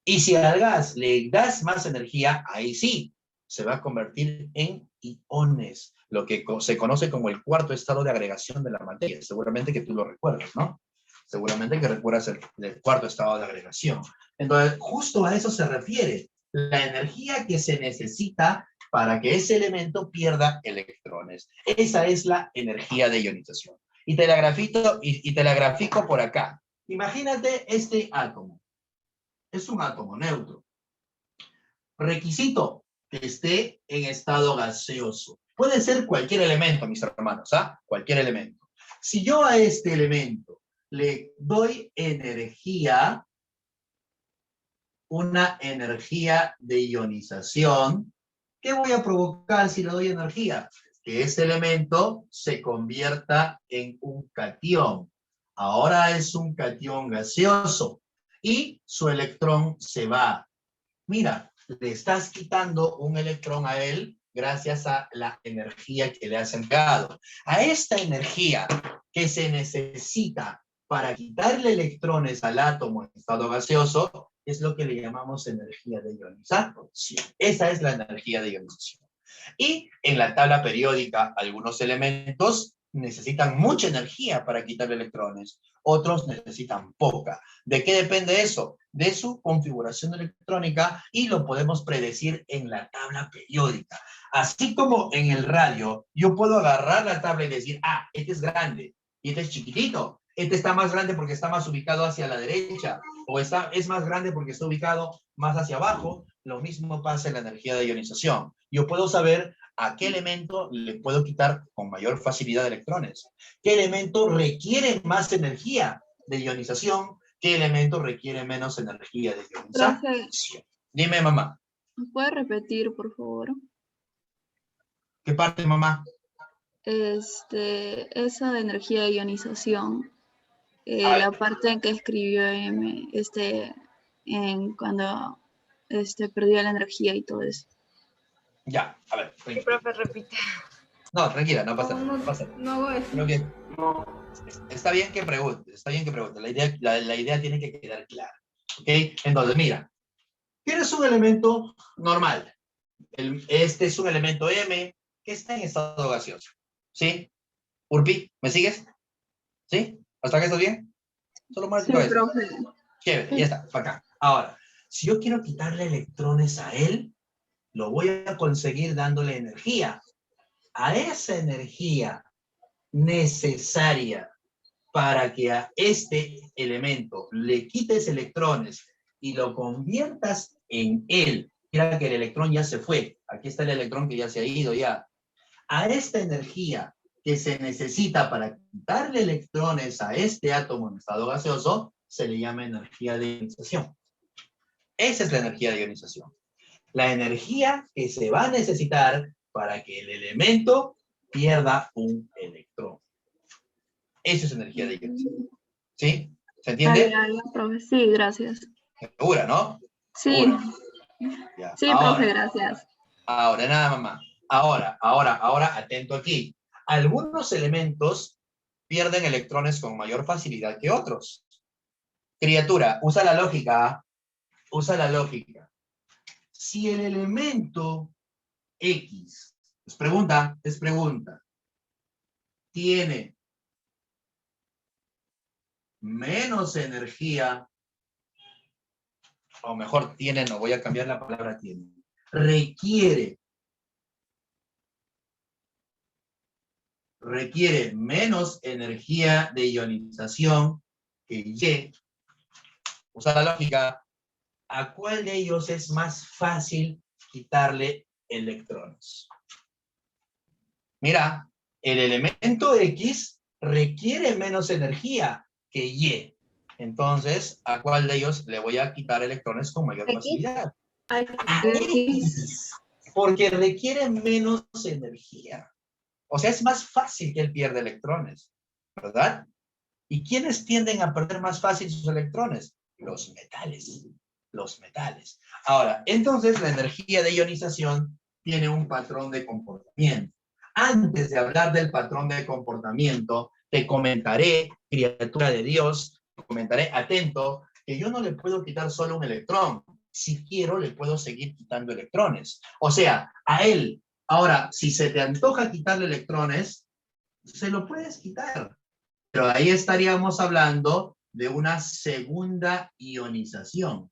Y si al gas le das más energía, ahí sí, se va a convertir en iones, lo que se conoce como el cuarto estado de agregación de la materia. Seguramente que tú lo recuerdas, ¿no? Seguramente que recuerdas el cuarto estado de agregación. Entonces, justo a eso se refiere. La energía que se necesita para que ese elemento pierda electrones. Esa es la energía de ionización. Y te la grafico por acá. Imagínate este átomo. Es un átomo neutro. Requisito que esté en estado gaseoso. Puede ser cualquier elemento, mis hermanos, ¿ah? Cualquier elemento. Si yo a este elemento le doy energía, una energía de ionización, ¿qué voy a provocar si le doy energía? Que ese elemento se convierta en un catión. Ahora es un catión gaseoso y su electrón se va. Mira, le estás quitando un electrón a él gracias a la energía que le has entregado. A esta energía que se necesita para quitarle electrones al átomo en estado gaseoso, es lo que le llamamos energía de ionización. Esa es la energía de ionización. Y en la tabla periódica, algunos elementos necesitan mucha energía para quitar electrones, otros necesitan poca. ¿De qué depende eso? De su configuración electrónica, y lo podemos predecir en la tabla periódica. Así como en el radio, yo puedo agarrar la tabla y decir, ah, este es grande y este es chiquitito. Este está más grande porque está más ubicado hacia la derecha, o es más grande porque está ubicado más hacia abajo. Lo mismo pasa en la energía de ionización. Yo puedo saber a qué elemento le puedo quitar con mayor facilidad electrones. ¿Qué elemento requiere más energía de ionización? ¿Qué elemento requiere menos energía de ionización? Profe, Dime, mamá. ¿puede repetir, por favor? ¿Qué parte, mamá? Esa de energía de ionización, la parte en que escribió cuando perdió la energía y todo eso. Ya, a ver. Sí, profe, repite. No, tranquila, no pasa nada. No pasa nada. No hago eso. Creo que está bien que preguntes, está bien que preguntes. La idea tiene que quedar clara. ¿Ok? Entonces, mira, tienes un elemento normal. Este es un elemento M que está en estado gaseoso. ¿Sí? Urpi, ¿me sigues? ¿Sí? ¿Hasta acá estás bien? Solo mueve tu cabeza. Profe. Chévere, ya está, para acá. Ahora, si yo quiero quitarle electrones a él, lo voy a conseguir dándole energía. A esa energía necesaria para que a este elemento le quites electrones y lo conviertas en él. Mira que el electrón ya se fue. Aquí está el electrón que ya se ha ido ya. A esta energía que se necesita para quitarle electrones a este átomo en estado gaseoso, se le llama energía de ionización. Esa es la energía de ionización. La energía que se va a necesitar para que el elemento pierda un electrón. Esa es energía de ionización. ¿Sí? ¿Se entiende? Profe. Sí, gracias. Segura, ¿no? Sí, Segura. Ya. sí, Ahora, profe, gracias. ahora, nada, mamá. Ahora, atento aquí. Algunos elementos pierden electrones con mayor facilidad que otros. Criatura, usa la lógica. Usa la lógica. Si el elemento X, es pregunta, tiene menos energía, o mejor, tiene, no voy a cambiar la palabra tiene, requiere menos energía de ionización que Y, usa la lógica, ¿a cuál de ellos es más fácil quitarle electrones? Mira, el elemento X requiere menos energía que Y. Entonces, ¿a cuál de ellos le voy a quitar electrones con mayor facilidad? A X, porque requiere menos energía. O sea, es más fácil que él pierda electrones, ¿verdad? ¿Y quiénes tienden a perder más fácil sus electrones? Los metales. Los metales. Ahora, entonces la energía de ionización tiene un patrón de comportamiento. Antes de hablar del patrón de comportamiento, te comentaré, criatura de Dios, te comentaré, atento, que yo no le puedo quitar solo un electrón. Si quiero, le puedo seguir quitando electrones. O sea, a él, ahora, si se te antoja quitarle electrones, se lo puedes quitar. Pero ahí estaríamos hablando de una segunda ionización.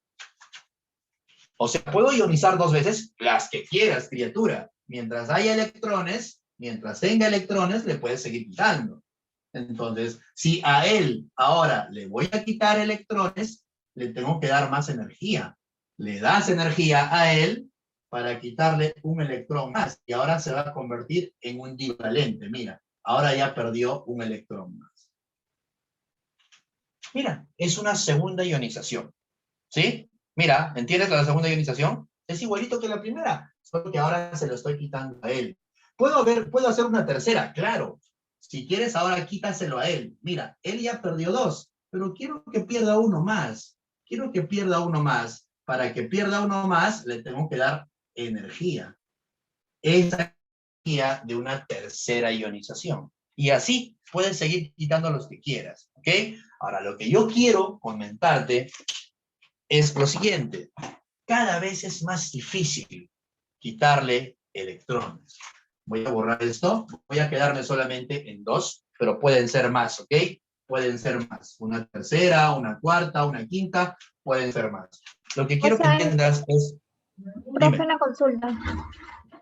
O sea, puedo ionizar 2 veces, las que quieras, criatura. Mientras haya electrones, mientras tenga electrones, le puedes seguir quitando. Entonces, si a él ahora le voy a quitar electrones, le tengo que dar más energía. Le das energía a él para quitarle un electrón más. Y ahora se va a convertir en un divalente. Mira, ahora ya perdió un electrón más. Mira, es una segunda ionización. ¿Sí? Mira, ¿entiendes la segunda ionización? Es igualito que la primera, solo que ahora se lo estoy quitando a él. ¿Puedo hacer una tercera? Claro. Si quieres, ahora quítaselo a él. Mira, él ya perdió 2, pero quiero que pierda uno más. Quiero que pierda uno más. Para que pierda uno más, le tengo que dar energía. Esa energía de una tercera ionización. Y así puedes seguir quitando los que quieras. ¿Ok? Ahora, lo que yo quiero comentarte es lo siguiente. Cada vez es más difícil quitarle electrones. Voy a borrar esto. Voy a quedarme solamente en 2, pero pueden ser más, ¿ok? Pueden ser más. Una tercera, una cuarta, una quinta, pueden ser más. Lo que quiero que entiendas es... Profe, una consulta.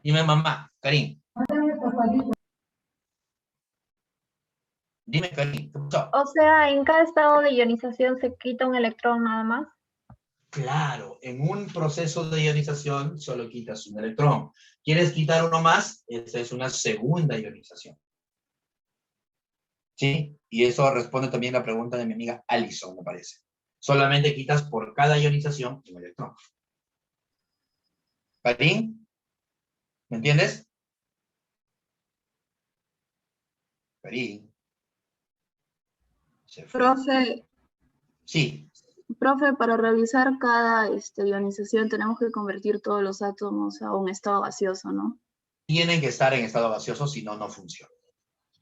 Dime, mamá, Karim. Dime, Karim, ¿qué pasó? O sea, en cada estado de ionización se quita un electrón nada más. Claro, en un proceso de ionización solo quitas un electrón. ¿Quieres quitar uno más? Esa es una segunda ionización. ¿Sí? Y eso responde también a la pregunta de mi amiga Alison, me parece. Solamente quitas por cada ionización un electrón. ¿Karim? ¿Me entiendes? Karim. Se fue. Profe, Sí. Profe, para realizar cada ionización tenemos que convertir todos los átomos a un estado gaseoso, ¿no? Tienen que estar en estado gaseoso, si no, no funciona.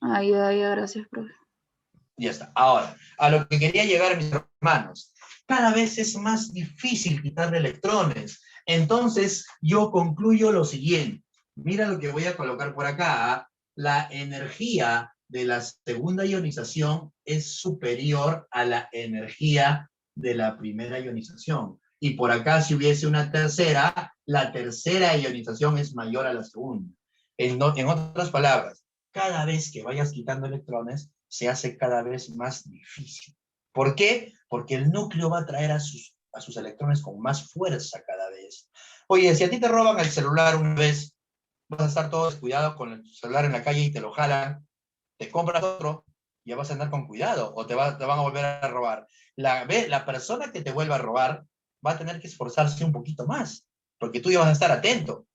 Gracias, profe. Ya está. Ahora, a lo que quería llegar, mis hermanos. Cada vez es más difícil quitarle electrones. Entonces, yo concluyo lo siguiente. Mira lo que voy a colocar por acá. La energía de la segunda ionización es superior a la energía de la primera ionización. Y por acá, si hubiese una tercera, la tercera ionización es mayor a la segunda. En otras palabras, cada vez que vayas quitando electrones, se hace cada vez más difícil. ¿Por qué? Porque el núcleo va a atraer a sus electrones con más fuerza cada vez. Oye, si a ti te roban el celular una vez, vas a estar todo descuidado con el celular en la calle y te lo jalan, te compras otro, ya vas a andar con cuidado, o te van a volver a robar. La persona que te vuelva a robar va a tener que esforzarse un poquito más, porque tú ya vas a estar atento.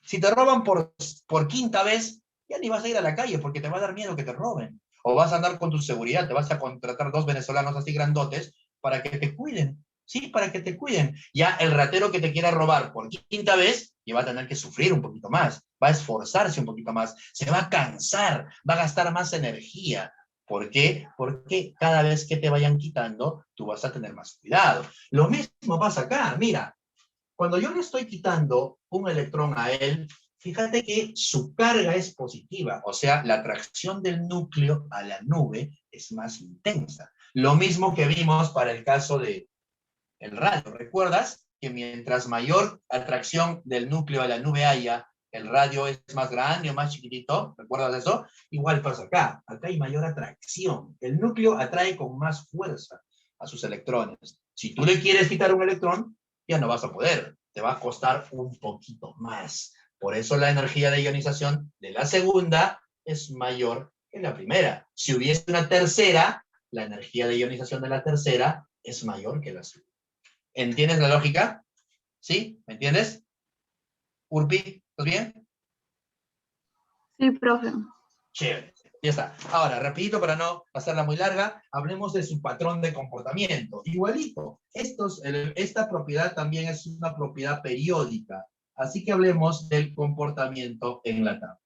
Si te roban por quinta vez, ya ni vas a ir a la calle, porque te va a dar miedo que te roben. O vas a andar con tu seguridad, te vas a contratar 2 venezolanos así grandotes para que te cuiden. Sí, para que te cuiden. Ya el ratero que te quiera robar por quinta vez, ya va a tener que sufrir un poquito más, va a esforzarse un poquito más, se va a cansar, va a gastar más energía. ¿Por qué? Porque cada vez que te vayan quitando, tú vas a tener más cuidado. Lo mismo pasa acá, mira. Cuando yo le estoy quitando un electrón a él, fíjate que su carga es positiva, o sea, la atracción del núcleo a la nube es más intensa. Lo mismo que vimos para el caso del radio. ¿Recuerdas que mientras mayor atracción del núcleo a la nube haya, el radio es más grande o más chiquitito? ¿Recuerdas eso? Igual pasa acá. Acá hay mayor atracción. El núcleo atrae con más fuerza a sus electrones. Si tú le quieres quitar un electrón, ya no vas a poder. Te va a costar un poquito más. Por eso la energía de ionización de la segunda es mayor que la primera. Si hubiese una tercera, la energía de ionización de la tercera es mayor que la segunda. ¿Entiendes la lógica? ¿Sí? ¿Me entiendes? Urpi, ¿estás bien? Sí, profe. Chévere. Ya está. Ahora, rapidito para no pasarla muy larga, hablemos de su patrón de comportamiento. Igualito, esta propiedad también es una propiedad periódica. Así que hablemos del comportamiento en la tabla.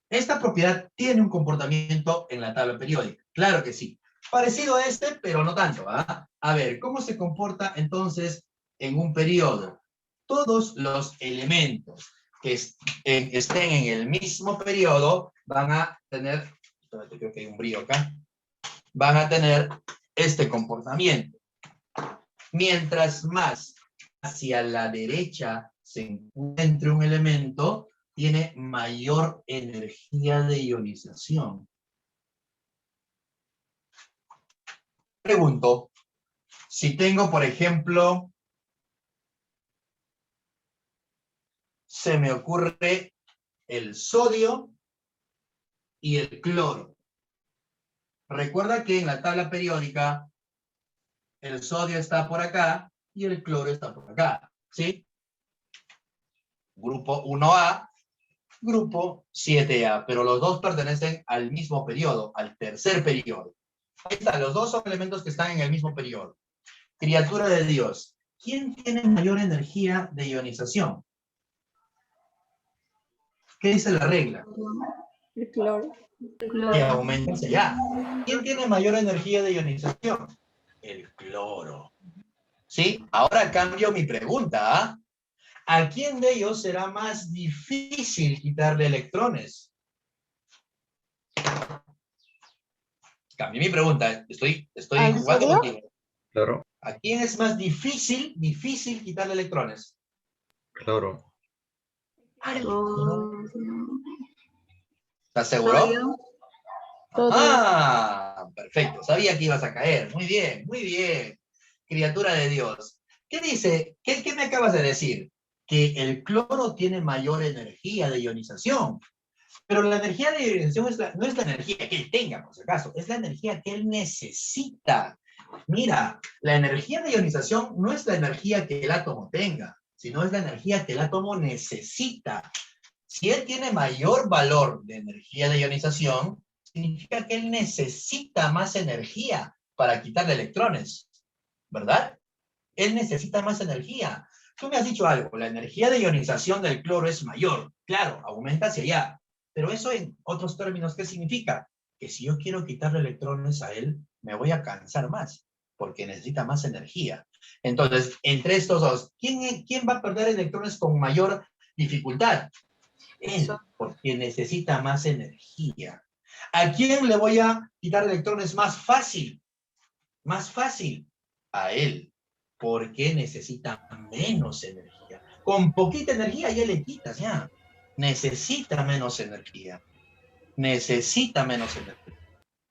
Esta propiedad tiene un comportamiento en la tabla periódica. Claro que sí. Parecido a este, pero no tanto. ¿Ah? A ver, ¿cómo se comporta entonces en un periodo? Todos los elementos que estén en el mismo periodo van a tener, creo que hay un brillo acá, van a tener este comportamiento. Mientras más hacia la derecha se encuentre un elemento, tiene mayor energía de ionización. Pregunto, si tengo, por ejemplo, se me ocurre el sodio y el cloro. Recuerda que en la tabla periódica el sodio está por acá y el cloro está por acá, ¿sí? Grupo 1A, grupo 7A, pero los dos pertenecen al mismo periodo, al tercer periodo. Ahí está, los dos son elementos que están en el mismo periodo. Criatura de Dios, ¿quién tiene mayor energía de ionización? ¿Qué dice la regla? El cloro. Que aumenta hacia allá. ¿Quién tiene mayor energía de ionización? El cloro. ¿Sí? Ahora cambio mi pregunta. ¿Ah? ¿A quién de ellos será más difícil quitarle electrones? Cambié mi pregunta. Estoy jugando contigo. Claro, ¿A quién es más difícil quitarle electrones? claro. ¿Estás seguro? Sodio. Ah, perfecto. Sabía que ibas a caer. Muy bien, muy bien. Criatura de Dios. ¿Qué dice? ¿Qué me acabas de decir? Que el cloro tiene mayor energía de ionización. Pero la energía de ionización no es la energía que él tenga, por si acaso. Es la energía que él necesita. Mira, la energía de ionización no es la energía que el átomo tenga, sino es la energía que el átomo necesita. Si él tiene mayor valor de energía de ionización, significa que él necesita más energía para quitarle electrones, ¿verdad? Él necesita más energía. Tú me has dicho algo, la energía de ionización del cloro es mayor. Claro, aumenta hacia allá. Pero eso en otros términos, ¿qué significa? Que si yo quiero quitarle electrones a él, me voy a cansar más, porque necesita más energía. Entonces, entre estos dos, ¿quién va a perder electrones con mayor dificultad? Él, porque necesita más energía. ¿A quién le voy a quitar electrones más fácil? Más fácil. A él, porque necesita menos energía. Con poquita energía ya le quitas, ya. necesita menos energía. Necesita menos energía.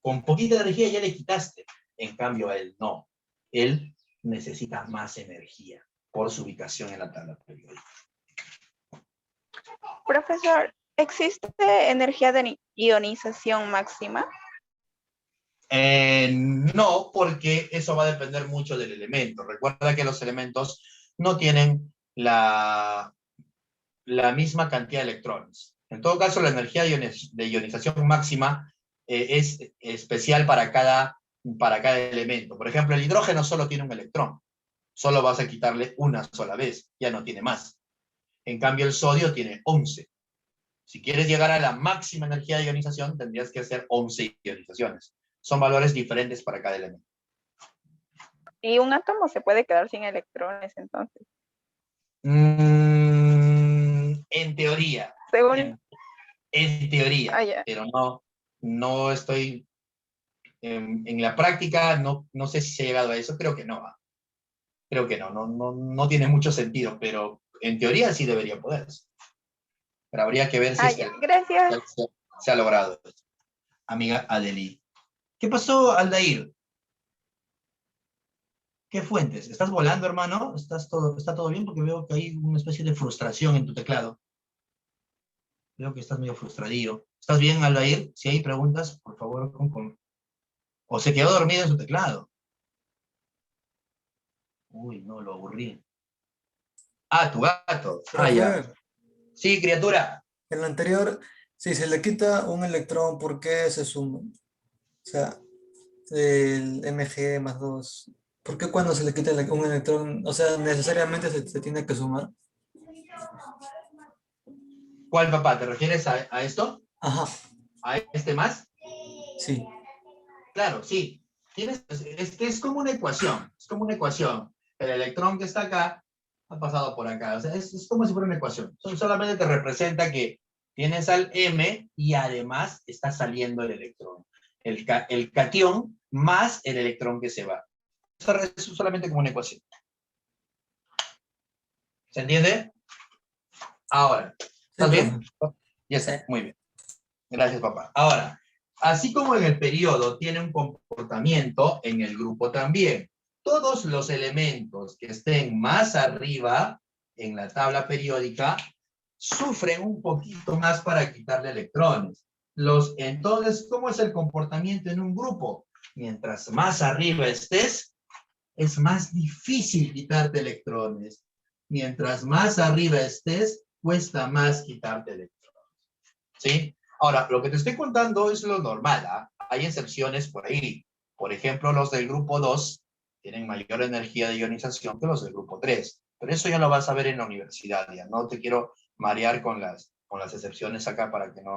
Con poquita energía ya le quitaste. En cambio, a él no. Él necesita más energía por su ubicación en la tabla periódica. Profesor, ¿existe energía de ionización máxima? No, porque eso va a depender mucho del elemento. Recuerda que los elementos no tienen la misma cantidad de electrones. En todo caso, la energía de ionización máxima es especial para cada elemento. Por ejemplo, el hidrógeno solo tiene un electrón. Solo vas a quitarle una sola vez, ya no tiene más. En cambio, el sodio tiene 11. Si quieres llegar a la máxima energía de ionización, tendrías que hacer 11 ionizaciones. Son valores diferentes para cada elemento. ¿Y un átomo se puede quedar sin electrones entonces? En teoría. Según... En teoría. ya. Pero no estoy... En la práctica, no sé si se ha llegado a eso. Creo que no. Creo que no tiene mucho sentido, pero en teoría sí debería poderse. Pero habría que ver si gracias. Se ha logrado. Amiga Adeli. ¿Qué pasó, Aldair? ¿Qué fuentes? ¿Estás volando, hermano? ¿Está todo bien? Porque veo que hay una especie de frustración en tu teclado. Veo que estás medio frustradillo. ¿Estás bien, Aldair? Si hay preguntas, por favor, o se quedó dormido en su teclado. Uy, no, lo aburrí. Ah, tu gato. Ya. Sí, criatura. En lo anterior, si se le quita un electrón, ¿por qué se suma? O sea, el Mg más 2. ¿Por qué cuando se le quita un electrón, o sea, necesariamente se tiene que sumar? ¿Cuál, papá? ¿Te refieres a esto? Ajá. ¿A este más? Sí. Claro, sí. Es como una ecuación. Es como una ecuación. El electrón que está acá ha pasado por acá. O sea, es como si fuera una ecuación. Solamente te representa que tienes al M y además está saliendo el electrón. El catión más el electrón que se va. Eso es solamente como una ecuación. ¿Se entiende? Ahora, ¿estás bien? Ya está, muy bien. Gracias, papá. Ahora, así como en el periodo tiene un comportamiento, en el grupo también. Todos los elementos que estén más arriba en la tabla periódica sufren un poquito más para quitarle electrones. Entonces, ¿cómo es el comportamiento en un grupo? Mientras más arriba estés, es más difícil quitarte electrones. Mientras más arriba estés, cuesta más quitarte electrones. ¿Sí? Ahora, lo que te estoy contando es lo normal, ¿ah? Hay excepciones por ahí. Por ejemplo, los del grupo 2 tienen mayor energía de ionización que los del grupo 3. Pero eso ya lo vas a ver en la universidad, ya. No te quiero marear con las excepciones acá para que no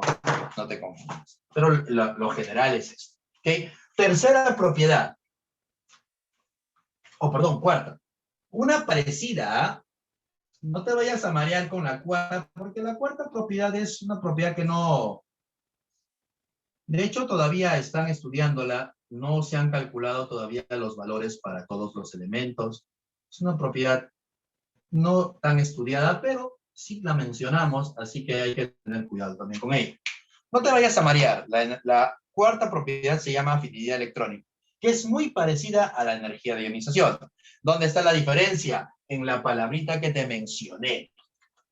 te confundas. Pero lo general es esto. ¿Okay? Tercera propiedad. Cuarta. Una parecida, no te vayas a marear con la cuarta, porque la cuarta propiedad es una propiedad que no... De hecho, todavía están estudiándola, no se han calculado todavía los valores para todos los elementos. Es una propiedad no tan estudiada, pero sí la mencionamos, así que hay que tener cuidado también con ella. No te vayas a marear. La cuarta propiedad se llama afinidad electrónica, que es muy parecida a la energía de ionización. ¿Dónde está la diferencia? En la palabrita que te mencioné.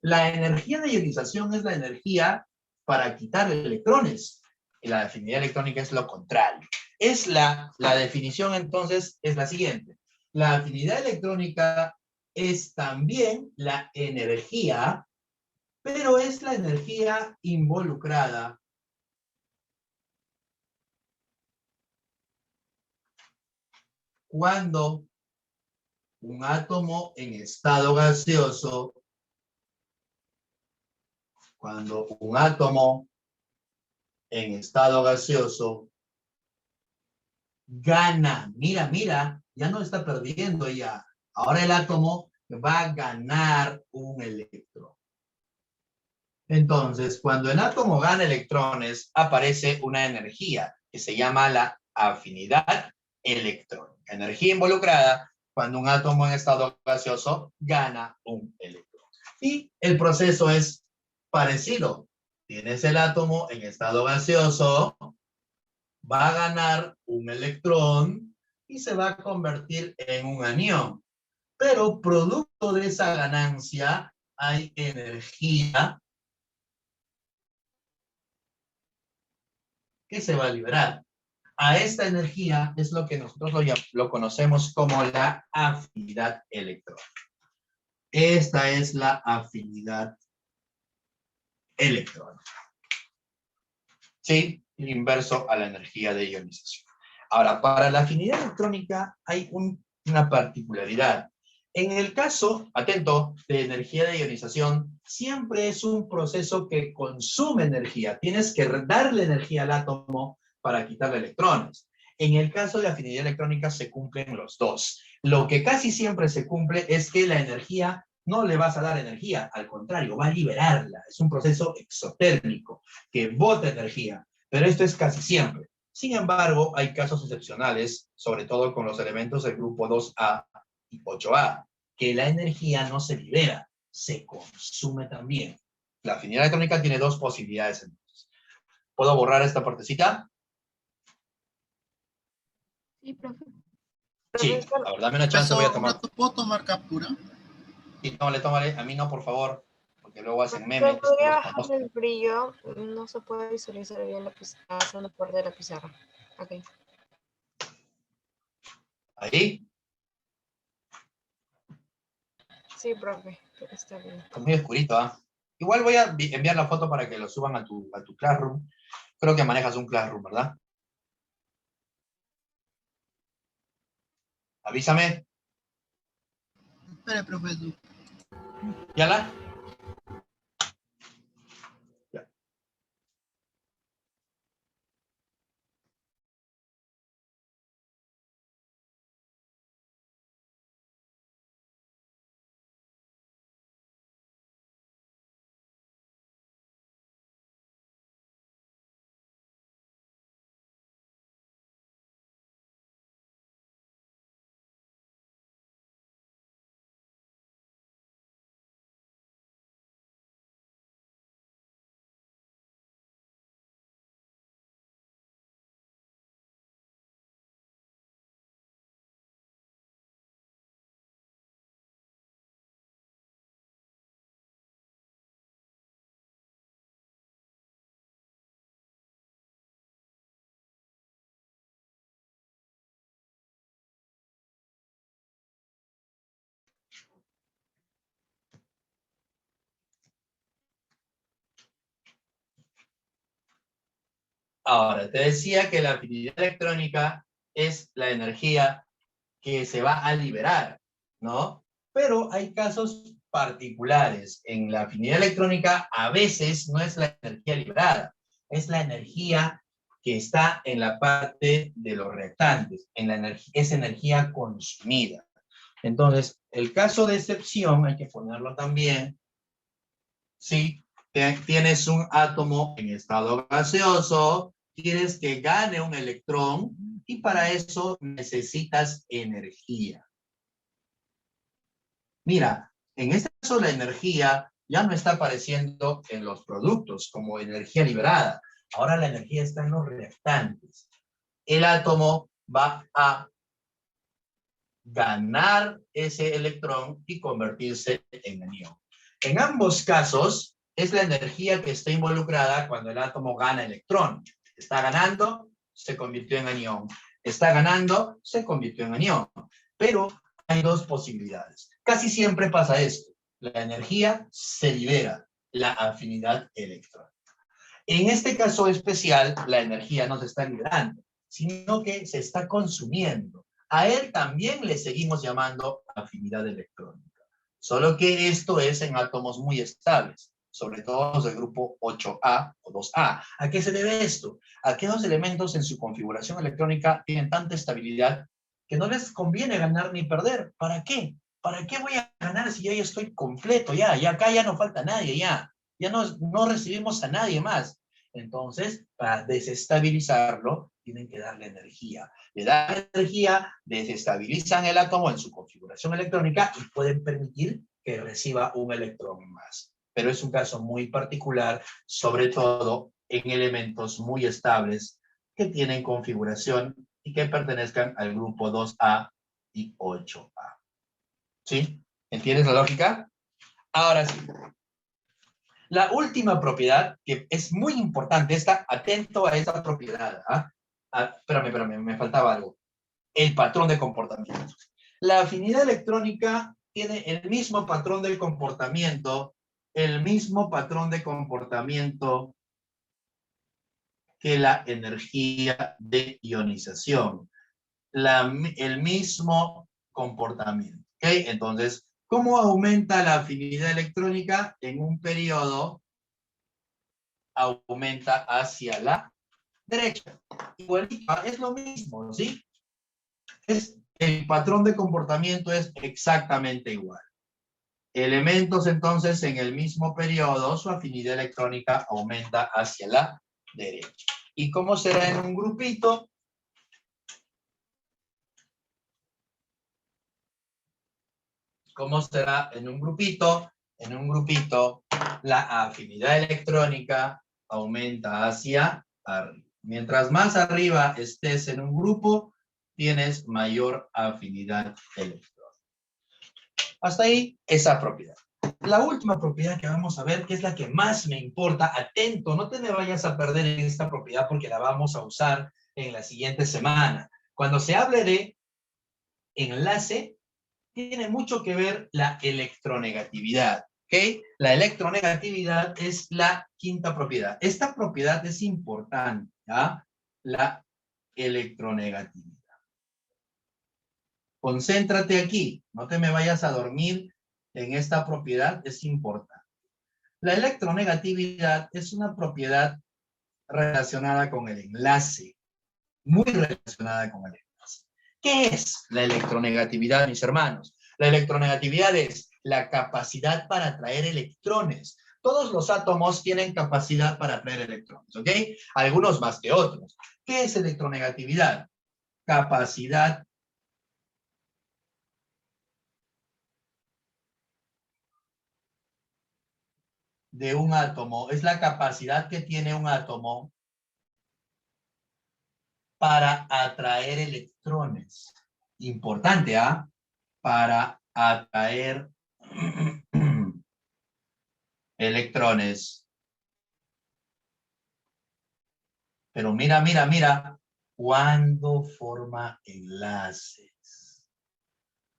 La energía de ionización es la energía para quitar electrones. Y la afinidad electrónica es lo contrario. La definición entonces es la siguiente. La afinidad electrónica es también la energía, pero es la energía involucrada cuando un átomo en estado gaseoso, gana, mira, ya no está perdiendo ya. Ahora el átomo va a ganar un electrón. Entonces, cuando el átomo gana electrones, aparece una energía que se llama la afinidad electrónica. Energía involucrada cuando un átomo en estado gaseoso gana un electrón. Y el proceso es Parecido. Tienes el átomo en estado gaseoso, va a ganar un electrón y se va a convertir en un anión. Pero producto de esa ganancia hay energía que se va a liberar. A esta energía es lo que nosotros lo conocemos como la afinidad electrónica. Esta es la afinidad electrónica. ¿Sí? Inverso a la energía de ionización. Ahora, para la afinidad electrónica hay una particularidad. En el caso, atento, de energía de ionización, siempre es un proceso que consume energía. Tienes que darle energía al átomo para quitarle electrones. En el caso de afinidad electrónica se cumplen los dos. Lo que casi siempre se cumple es que la energía no le vas a dar energía, al contrario, va a liberarla. Es un proceso exotérmico que bota energía, pero esto es casi siempre. Sin embargo, hay casos excepcionales, sobre todo con los elementos del grupo 2A y 8A, que la energía no se libera, se consume también. La afinidad electrónica tiene dos posibilidades entonces. ¿Puedo borrar esta partecita? Sí, profe. Sí, a ver, dame una chance, voy a tomar. ¿Puedo tomar captura? Sí, tómale, a mí no, por favor, porque luego hacen memes. Pero podría bajarle el brillo, no se puede visualizar bien la segunda parte de la pizarra. Ok. Ahí, Sí, profe, está bien. está muy oscurito, ¿ah? Igual voy a enviar la foto para que lo suban a tu Classroom. Creo que manejas un Classroom, ¿verdad? Avísame. Espere, profesor. ¿Ya? Ya. Ahora, te decía que la afinidad electrónica es la energía que se va a liberar, ¿no? Pero hay casos particulares. En la afinidad electrónica a veces no es la energía liberada, es la energía que está en la parte de los reactantes, es energía consumida. Entonces, el caso de excepción, hay que ponerlo también, ¿sí? Tienes un átomo en estado gaseoso, quieres que gane un electrón y para eso necesitas energía. Mira, en este caso la energía ya no está apareciendo en los productos como energía liberada. Ahora la energía está en los reactantes. El átomo va a ganar ese electrón y convertirse en anión. En ambos casos, es la energía que está involucrada cuando el átomo gana electrón. Está ganando, se convirtió en anión. Está ganando, se convirtió en anión. Pero hay dos posibilidades. Casi siempre pasa esto. La energía se libera, la afinidad electrónica. En este caso especial, la energía no se está liberando, sino que se está consumiendo. A él también le seguimos llamando afinidad electrónica. Solo que esto es en átomos muy estables, sobre todo los del grupo 8A o 2A. ¿A qué se debe esto? A que los elementos en su configuración electrónica tienen tanta estabilidad que no les conviene ganar ni perder. ¿Para qué? ¿Para qué voy a ganar si yo ya estoy completo? Ya acá ya no falta nadie, ya no recibimos a nadie más. Entonces, para desestabilizarlo, tienen que darle energía. Le dan energía, desestabilizan el átomo en su configuración electrónica y pueden permitir que reciba un electrón más. pero es un caso muy particular, sobre todo en elementos muy estables que tienen configuración y que pertenezcan al grupo 2A y 8A. ¿Sí? ¿Entiendes la lógica? Ahora sí. La última propiedad, que es muy importante, está atento a esta propiedad. Espérame, me faltaba algo. El patrón de comportamiento. La afinidad electrónica tiene el mismo patrón de comportamiento, que la energía de ionización. El mismo comportamiento. ¿Ok? Entonces, ¿cómo aumenta la afinidad electrónica? En un periodo aumenta hacia la derecha. Igualito, es lo mismo, ¿sí? El patrón de comportamiento es exactamente igual. Elementos, entonces, en el mismo periodo, su afinidad electrónica aumenta hacia la derecha. ¿Y cómo será en un grupito? ¿Cómo será en un grupito? En un grupito, la afinidad electrónica aumenta hacia arriba. Mientras más arriba estés en un grupo, tienes mayor afinidad electrónica. Hasta ahí, esa propiedad. La última propiedad que vamos a ver, que es la que más me importa, atento, no te me vayas a perder en esta propiedad porque la vamos a usar en la siguiente semana. Cuando se hable de enlace, tiene mucho que ver la electronegatividad, ¿ok? La electronegatividad es la quinta propiedad. Esta propiedad es importante, ¿ya? La electronegatividad. Concéntrate aquí, no te me vayas a dormir en esta propiedad, es importante. La electronegatividad es una propiedad relacionada con el enlace, muy relacionada con el enlace. ¿Qué es la electronegatividad, mis hermanos? La electronegatividad es la capacidad para atraer electrones. Todos los átomos tienen capacidad para atraer electrones, ¿ok? Algunos más que otros. ¿Qué es electronegatividad? Capacidad de un átomo, es la capacidad que tiene un átomo para atraer electrones. Importante, ¿ah? Para atraer electrones. Pero mira, cuando forma enlaces.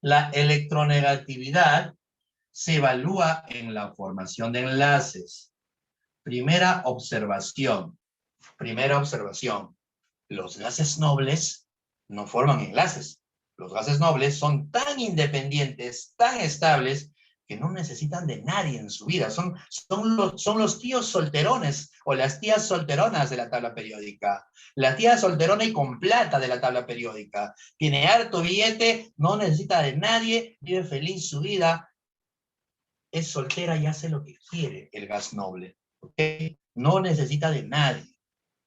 La electronegatividad se evalúa en la formación de enlaces. Primera observación. Los gases nobles no forman enlaces. Los gases nobles son tan independientes, tan estables, que no necesitan de nadie en su vida. Son los tíos solterones o las tías solteronas de la tabla periódica. La tía solterona y con plata de la tabla periódica. Tiene harto billete, no necesita de nadie, vive feliz su vida. Es soltera y hace lo que quiere el gas noble. ¿Okay? No necesita de nadie.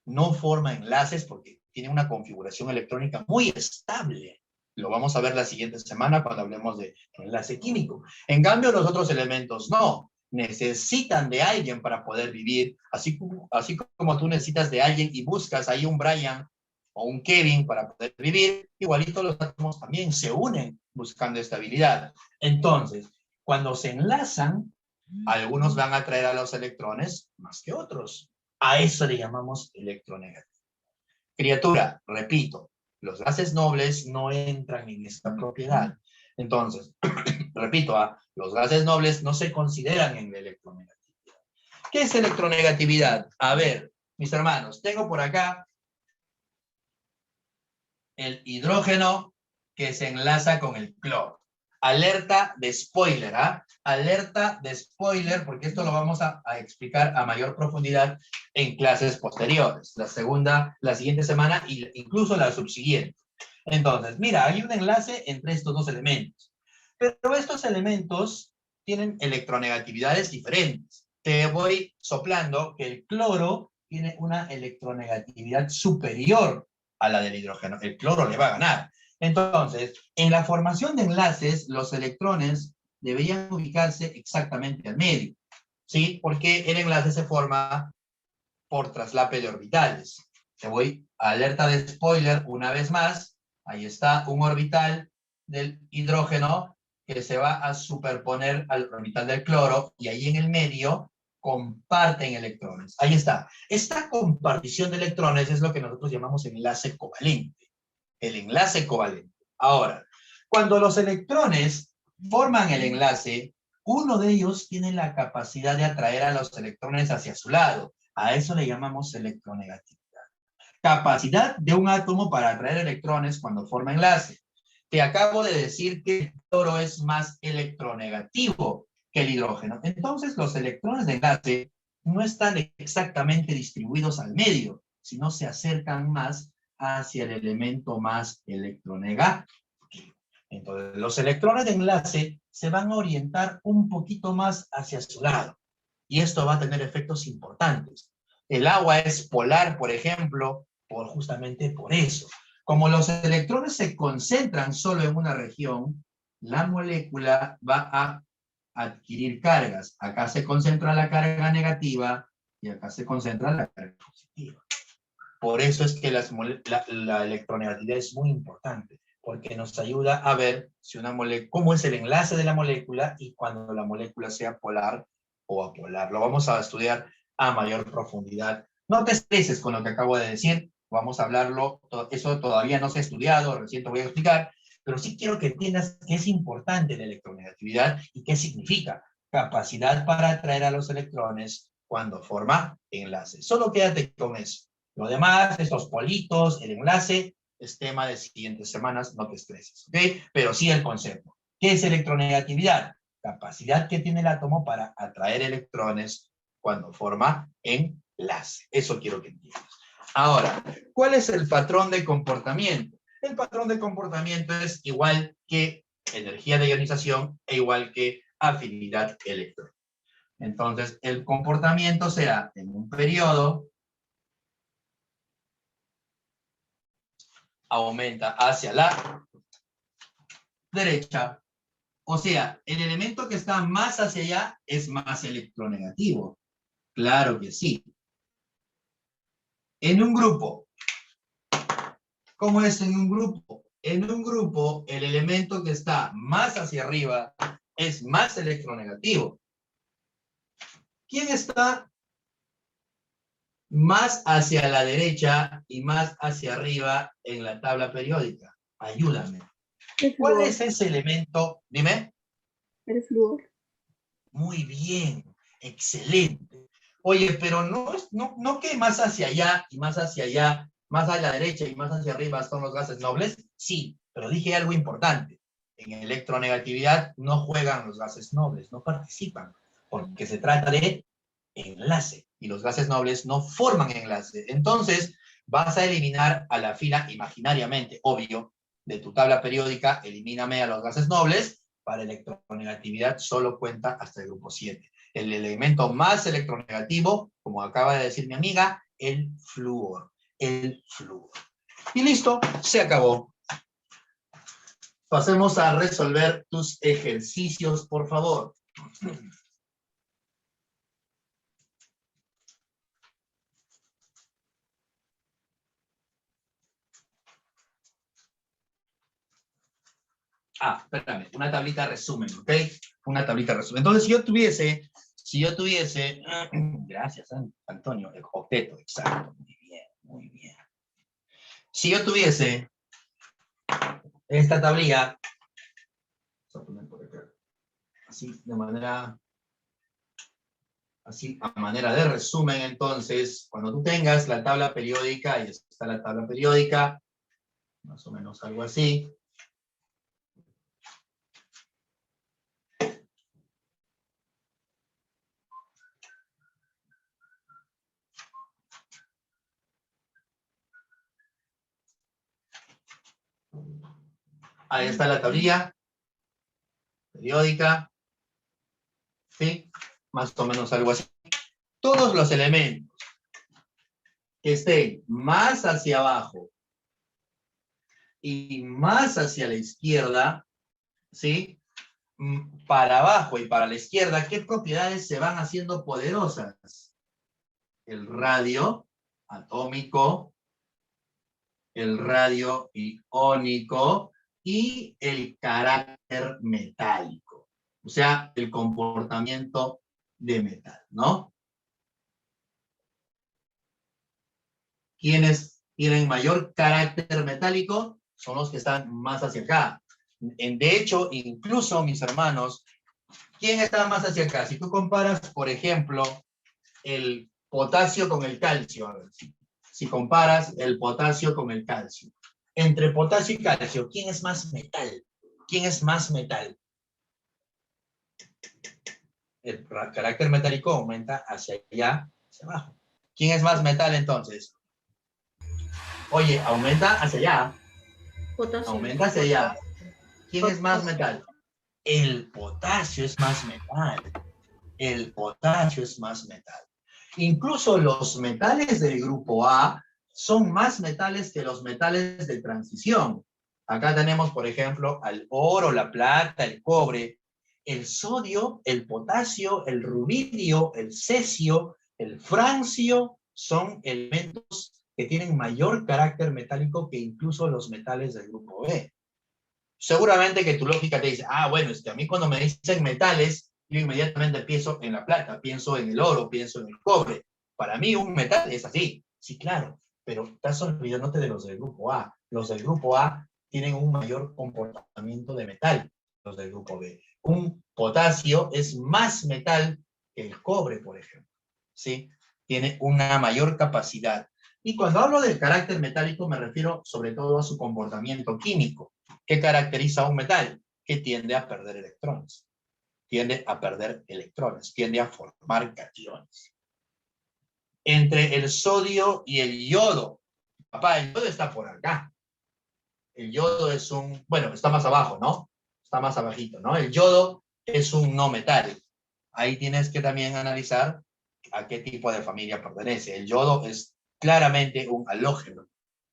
No forma enlaces porque tiene una configuración electrónica muy estable. Lo vamos a ver la siguiente semana cuando hablemos de enlace químico. En cambio, los otros elementos no. Necesitan de alguien para poder vivir. Así como tú necesitas de alguien y buscas ahí un Brian o un Kevin para poder vivir, igualito los átomos también se unen buscando estabilidad. Entonces, cuando se enlazan, algunos van a atraer a los electrones más que otros. A eso le llamamos electronegatividad. Criatura, repito, los gases nobles no entran en esta propiedad. Entonces, repito, los gases nobles no se consideran en la electronegatividad. ¿Qué es electronegatividad? A ver, mis hermanos, tengo por acá el hidrógeno que se enlaza con el cloro. Alerta de spoiler, Alerta de spoiler, porque esto lo vamos a explicar a mayor profundidad en clases posteriores. La siguiente semana e incluso la subsiguiente. Entonces, mira, hay un enlace entre estos dos elementos. Pero estos elementos tienen electronegatividades diferentes. Te voy soplando que el cloro tiene una electronegatividad superior a la del hidrógeno. El cloro le va a ganar. Entonces, en la formación de enlaces, los electrones deberían ubicarse exactamente al medio. ¿sí? Porque el enlace se forma por traslape de orbitales. Te voy a alerta de spoiler una vez más. Ahí está un orbital del hidrógeno que se va a superponer al orbital del cloro y ahí en el medio comparten electrones. Ahí está. Esta compartición de electrones es lo que nosotros llamamos enlace covalente. El enlace covalente. Ahora, cuando los electrones forman el enlace, uno de ellos tiene la capacidad de atraer a los electrones hacia su lado. A eso le llamamos electronegatividad. Capacidad de un átomo para atraer electrones cuando forma enlace. Te acabo de decir que el cloro es más electronegativo que el hidrógeno. Entonces, los electrones de enlace no están exactamente distribuidos al medio, sino se acercan más hacia el elemento más electronegativo. Entonces, los electrones de enlace se van a orientar un poquito más hacia su lado. Y esto va a tener efectos importantes. El agua es polar, por ejemplo, justamente por eso. Como los electrones se concentran solo en una región, la molécula va a adquirir cargas. Acá se concentra la carga negativa y acá se concentra la carga positiva. Por eso es que la electronegatividad es muy importante, porque nos ayuda a ver si una cómo es el enlace de la molécula y cuando la molécula sea polar o apolar. Lo vamos a estudiar a mayor profundidad. No te estreses con lo que acabo de decir, vamos a hablarlo, eso todavía no se ha estudiado, recién te voy a explicar, pero sí quiero que entiendas que es importante la electronegatividad y qué significa. Capacidad para atraer a los electrones cuando forma enlace. Solo quédate con eso. Lo demás, estos politos, el enlace, es tema de siguientes semanas, no te estreses, ¿ok? Pero sí el concepto. ¿Qué es electronegatividad? Capacidad que tiene el átomo para atraer electrones cuando forma enlace. Eso quiero que entiendas. Ahora, ¿cuál es el patrón de comportamiento? El patrón de comportamiento es igual que energía de ionización e igual que afinidad electrónica. Entonces, el comportamiento será en un periodo, aumenta hacia la derecha, o sea, el elemento que está más hacia allá es más electronegativo. Claro que sí. En un grupo, ¿cómo es en un grupo? En un grupo, el elemento que está más hacia arriba es más electronegativo. ¿Quién está más hacia la derecha y más hacia arriba en la tabla periódica? Ayúdame. ¿Cuál es ese elemento? Dime. El flúor. Muy bien, excelente. Oye, pero no que más hacia allá y más hacia allá, más a la derecha y más hacia arriba son los gases nobles. Sí, pero dije algo importante. En electronegatividad no juegan los gases nobles, no participan, porque se trata de enlace y los gases nobles no forman enlace. Entonces, vas a eliminar a la fila imaginariamente, obvio, de tu tabla periódica, elimíname a los gases nobles. Para electronegatividad solo cuenta hasta el grupo 7. El elemento más electronegativo, como acaba de decir mi amiga, el flúor. El flúor. Y listo, se acabó. Pasemos a resolver tus ejercicios, por favor. Espérame, una tablita de resumen, ¿ok? Una tablita de resumen. Entonces, si yo tuviese, gracias, Antonio, el octeto, exacto, muy bien, muy bien. Si yo tuviese esta tablilla, vamos a poner por acá, así, así, a manera de resumen, entonces, cuando tú tengas la tabla periódica, ahí está la tabla periódica, más o menos algo así. Ahí está la tablilla periódica, ¿sí? Más o menos algo así. Todos los elementos que estén más hacia abajo y más hacia la izquierda, ¿sí? para abajo y para la izquierda, ¿qué propiedades se van haciendo poderosas? El radio atómico, el radio iónico y el carácter metálico. O sea, el comportamiento de metal, ¿no? Quienes tienen mayor carácter metálico son los que están más hacia acá. De hecho, incluso, mis hermanos, ¿quién está más hacia acá? Si tú comparas, por ejemplo, el potasio con el calcio, a ver, si comparas el potasio con el calcio, entre potasio y calcio, ¿quién es más metal? ¿Quién es más metal? El carácter metálico aumenta hacia allá, hacia abajo. ¿Quién es más metal entonces? Oye, aumenta hacia allá. Potasio. Aumenta hacia allá. ¿Quién es más metal? El potasio es más metal. El potasio es más metal. Incluso los metales del grupo A son más metales que los metales de transición. Acá tenemos, por ejemplo, al oro, la plata, el cobre, el sodio, el potasio, el rubidio, el cesio, el francio, son elementos que tienen mayor carácter metálico que incluso los metales del grupo B. Seguramente que tu lógica te dice, ah, bueno, es que a mí cuando me dicen metales, yo inmediatamente pienso en la plata, pienso en el oro, pienso en el cobre. Para mí un metal es así. Sí, claro, pero estás olvidándote de los del grupo A. Los del grupo A tienen un mayor comportamiento de metal, los del grupo B. Un potasio es más metal que el cobre, por ejemplo. ¿Sí? Tiene una mayor capacidad. Y cuando hablo del carácter metálico me refiero sobre todo a su comportamiento químico. ¿Qué caracteriza a un metal? Que tiende a perder electrones. Tiende a perder electrones. Tiende a formar cationes. Entre el sodio y el yodo. Papá, el yodo está por acá. El yodo es un... Bueno, está más abajo, ¿no? Está más abajito, ¿no? El yodo es un no metal. Ahí tienes que también analizar a qué tipo de familia pertenece. El yodo es claramente un halógeno.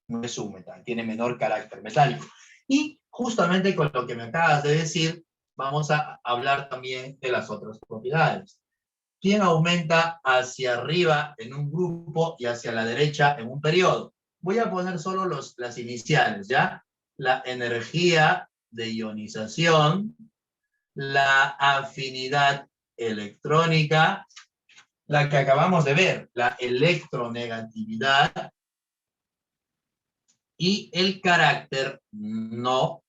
No es un metal. Tiene menor carácter metálico. Y justamente con lo que me acabas de decir, vamos a hablar también de las otras propiedades. ¿Quién aumenta hacia arriba en un grupo y hacia la derecha en un periodo? Voy a poner solo las iniciales, ¿ya? La energía de ionización, la afinidad electrónica, la que acabamos de ver, la electronegatividad, y el carácter no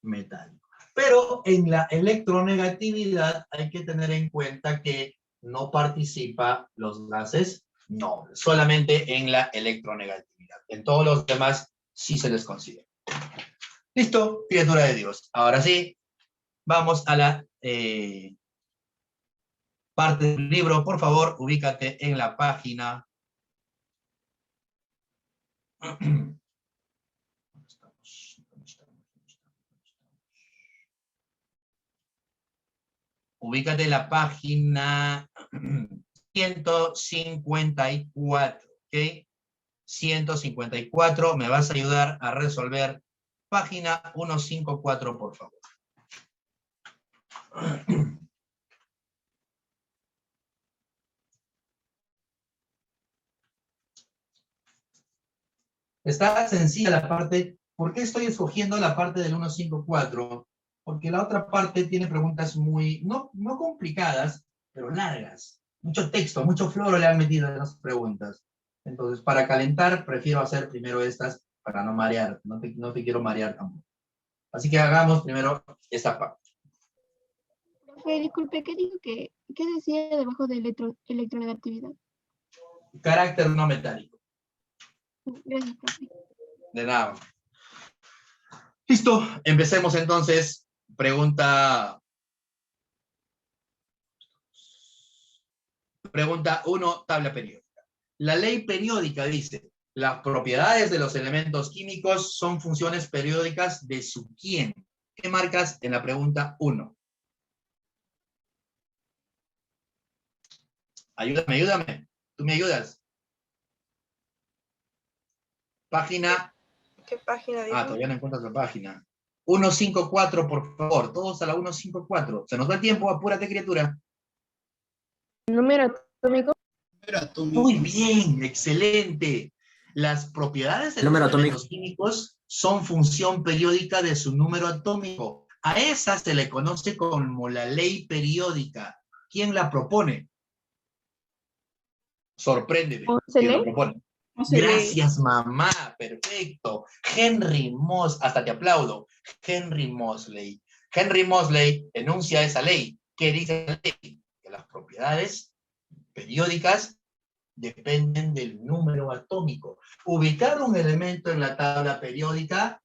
metálico. Pero en la electronegatividad hay que tener en cuenta que no participa los gases nobles, solamente en la electronegatividad. En todos los demás sí se les considera. Listo, criatura de Dios. Ahora sí, vamos a la parte del libro. Por favor, ubícate en la página. Ubícate en la página 154, ¿ok? 154, me vas a ayudar a resolver página 154, por favor. Está sencilla la parte. ¿Por qué estoy escogiendo la parte del 154? Porque la otra parte tiene preguntas muy, no complicadas, pero largas. Mucho texto, mucho floro le han metido en las preguntas. Entonces, para calentar, prefiero hacer primero estas para no marear. No te quiero marear tampoco. Así que hagamos primero esta parte. Profe, disculpe, ¿qué dijo qué decía debajo de electronegatividad? Carácter no metálico. Gracias, profe. De nada. Listo, empecemos entonces. Pregunta 1, tabla periódica. La ley periódica dice, las propiedades de los elementos químicos son funciones periódicas de su quién. ¿Qué marcas en la pregunta 1? Ayúdame. ¿Tú me ayudas? Página... ¿Qué página dijo? Todavía no encuentras la página. 154, por favor. Todos a la 154. Se nos va el tiempo, apúrate, criatura. Número atómico. Número atómico. Muy bien, excelente. Las propiedades de El número los atómico. elementos químicos son función periódica de su número atómico. A esa se le conoce como la ley periódica. ¿Quién la propone? Sorpréndeme. ¿Quién la propone? Gracias, mamá. Perfecto. Henry Moseley, hasta te aplaudo. Henry Moseley. Henry Moseley enuncia esa ley. ¿Qué dice la ley? Que las propiedades periódicas dependen del número atómico. Ubicar un elemento en la tabla periódica,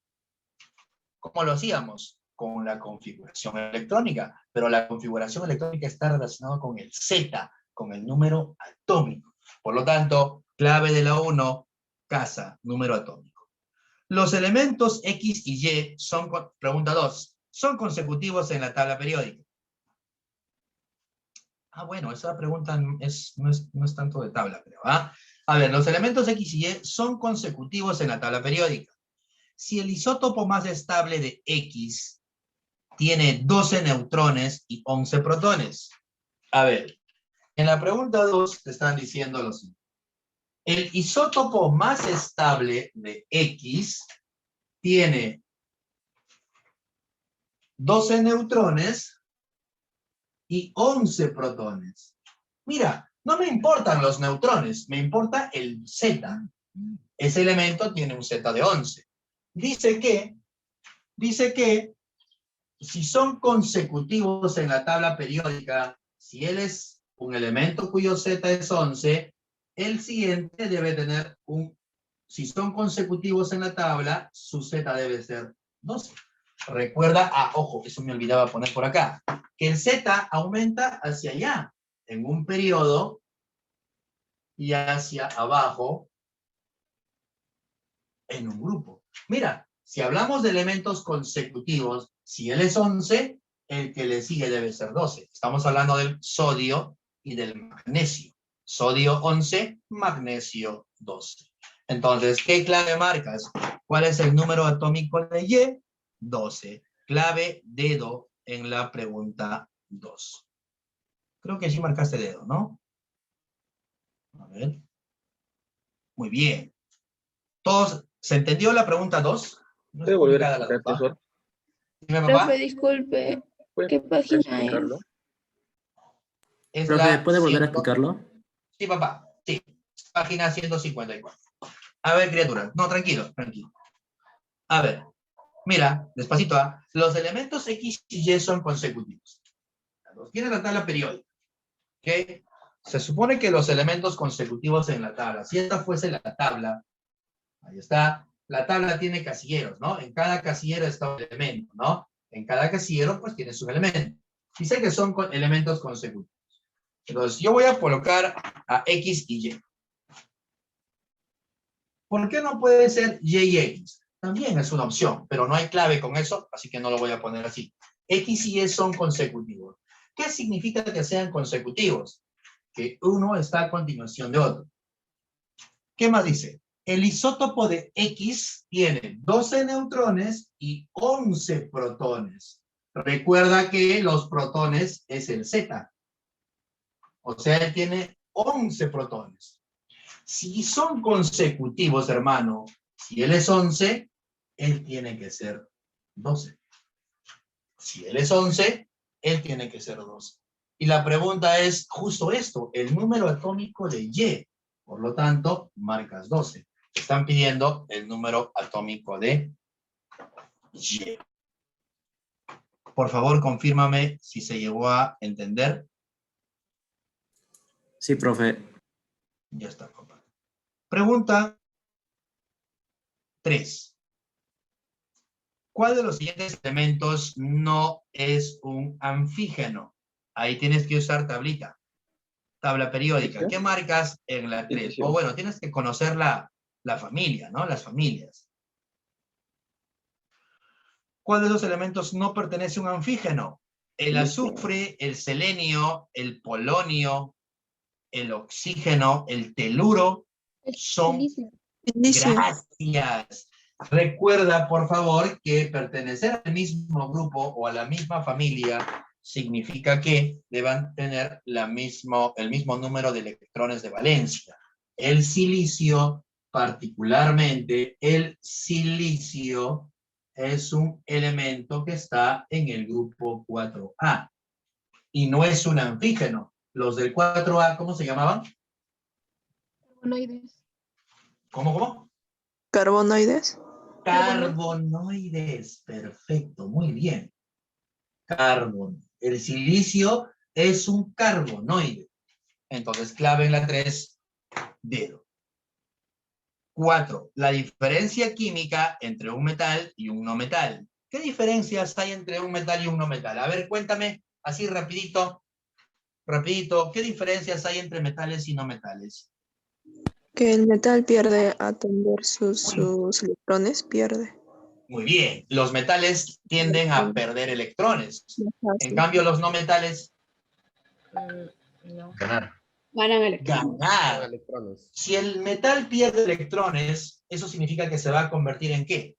¿cómo lo hacíamos? Con la configuración electrónica. Pero la configuración electrónica está relacionada con el Z, con el número atómico. Por lo tanto, clave de la 1, casa, número atómico. Los elementos X y Y son, pregunta 2, ¿son consecutivos en la tabla periódica? Ah, bueno, esa pregunta no es tanto de tabla, creo. ¿Ah? A ver, los elementos X y Y son consecutivos en la tabla periódica. Si el isótopo más estable de X tiene 12 neutrones y 11 protones. A ver, en la pregunta 2 te están diciendo lo siguiente. El isótopo más estable de X tiene 12 neutrones y 11 protones. Mira, no me importan los neutrones, me importa el Z. Ese elemento tiene un Z de 11. Dice que si son consecutivos en la tabla periódica, si él es un elemento cuyo Z es 11, el siguiente debe tener si son consecutivos en la tabla, su Z debe ser 12. Recuerda, ojo, eso me olvidaba poner por acá, que el Z aumenta hacia allá, en un periodo, y hacia abajo, en un grupo. Mira, si hablamos de elementos consecutivos, si él es 11, el que le sigue debe ser 12. Estamos hablando del sodio y del magnesio. Sodio 11, magnesio 12. Entonces, ¿qué clave marcas? ¿Cuál es el número atómico de Y? 12. Clave dedo en la pregunta 2. Creo que sí marcaste dedo, ¿no? A ver. Muy bien. ¿Todos se entendió la pregunta 2? No ¿Puede volver a la explicar, dos, profesor? Dime, papá. Profe, disculpe, ¿qué página es? Es Profe, la ¿puede volver a 100. explicarlo? Sí, papá. Sí. Página 154. A ver, criatura. No, tranquilo, tranquilo. A ver. Mira, despacito, los elementos X y Y son consecutivos. Los tiene la tabla periódica. ¿Ok? Se supone que los elementos consecutivos en la tabla, si esta fuese la tabla, ahí está, la tabla tiene casilleros, ¿no? En cada casillero está un elemento, ¿no? En cada casillero, pues, tiene su elemento. Dice que son elementos consecutivos. Entonces, yo voy a colocar a X y Y. ¿Por qué no puede ser Y y X? También es una opción, pero no hay clave con eso, así que no lo voy a poner así. X y Y son consecutivos. ¿Qué significa que sean consecutivos? Que uno está a continuación de otro. ¿Qué más dice? El isótopo de X tiene 12 neutrones y 11 protones. Recuerda que los protones es el Z. O sea, él tiene 11 protones. Si son consecutivos, hermano, si él es 11, él tiene que ser 12. Si él es 11, él tiene que ser 12. Y la pregunta es justo esto, el número atómico de Y. Por lo tanto, marcas 12. Están pidiendo el número atómico de Y. Por favor, confírmame si se llegó a entender. Sí, profe. Ya está, papá. Pregunta 3. ¿Cuál de los siguientes elementos no es un anfígeno? Ahí tienes que usar tablita. Tabla periódica. ¿Qué marcas en la 3? O bueno, tienes que conocer la familia, ¿no? Las familias. ¿Cuál de esos elementos no pertenece a un anfígeno? El azufre, el selenio, el polonio, el oxígeno, el teluro son... Gracias. Recuerda, por favor, que pertenecer al mismo grupo o a la misma familia significa que deban tener el mismo número de electrones de valencia. El silicio, particularmente el silicio, es un elemento que está en el grupo 4A y no es un anfígeno. Los del 4A, ¿cómo se llamaban? Carbonoides. ¿Cómo? ¿Carbonoides? Carbonoides, perfecto, muy bien. Carbon. El silicio es un carbonoide. Entonces, clave en la 3, dedo. 4. La diferencia química entre un metal y un no metal. ¿Qué diferencias hay entre un metal y un no metal? A ver, cuéntame, así rapidito, ¿qué diferencias hay entre metales y no metales? Que el metal pierde al tender sus electrones, pierde. Muy bien, los metales tienden a perder electrones. En cambio, los no metales... No. Ganar. Ganan electrones. Ganar. Electrones. Si el metal pierde electrones, eso significa que se va a convertir ¿en qué?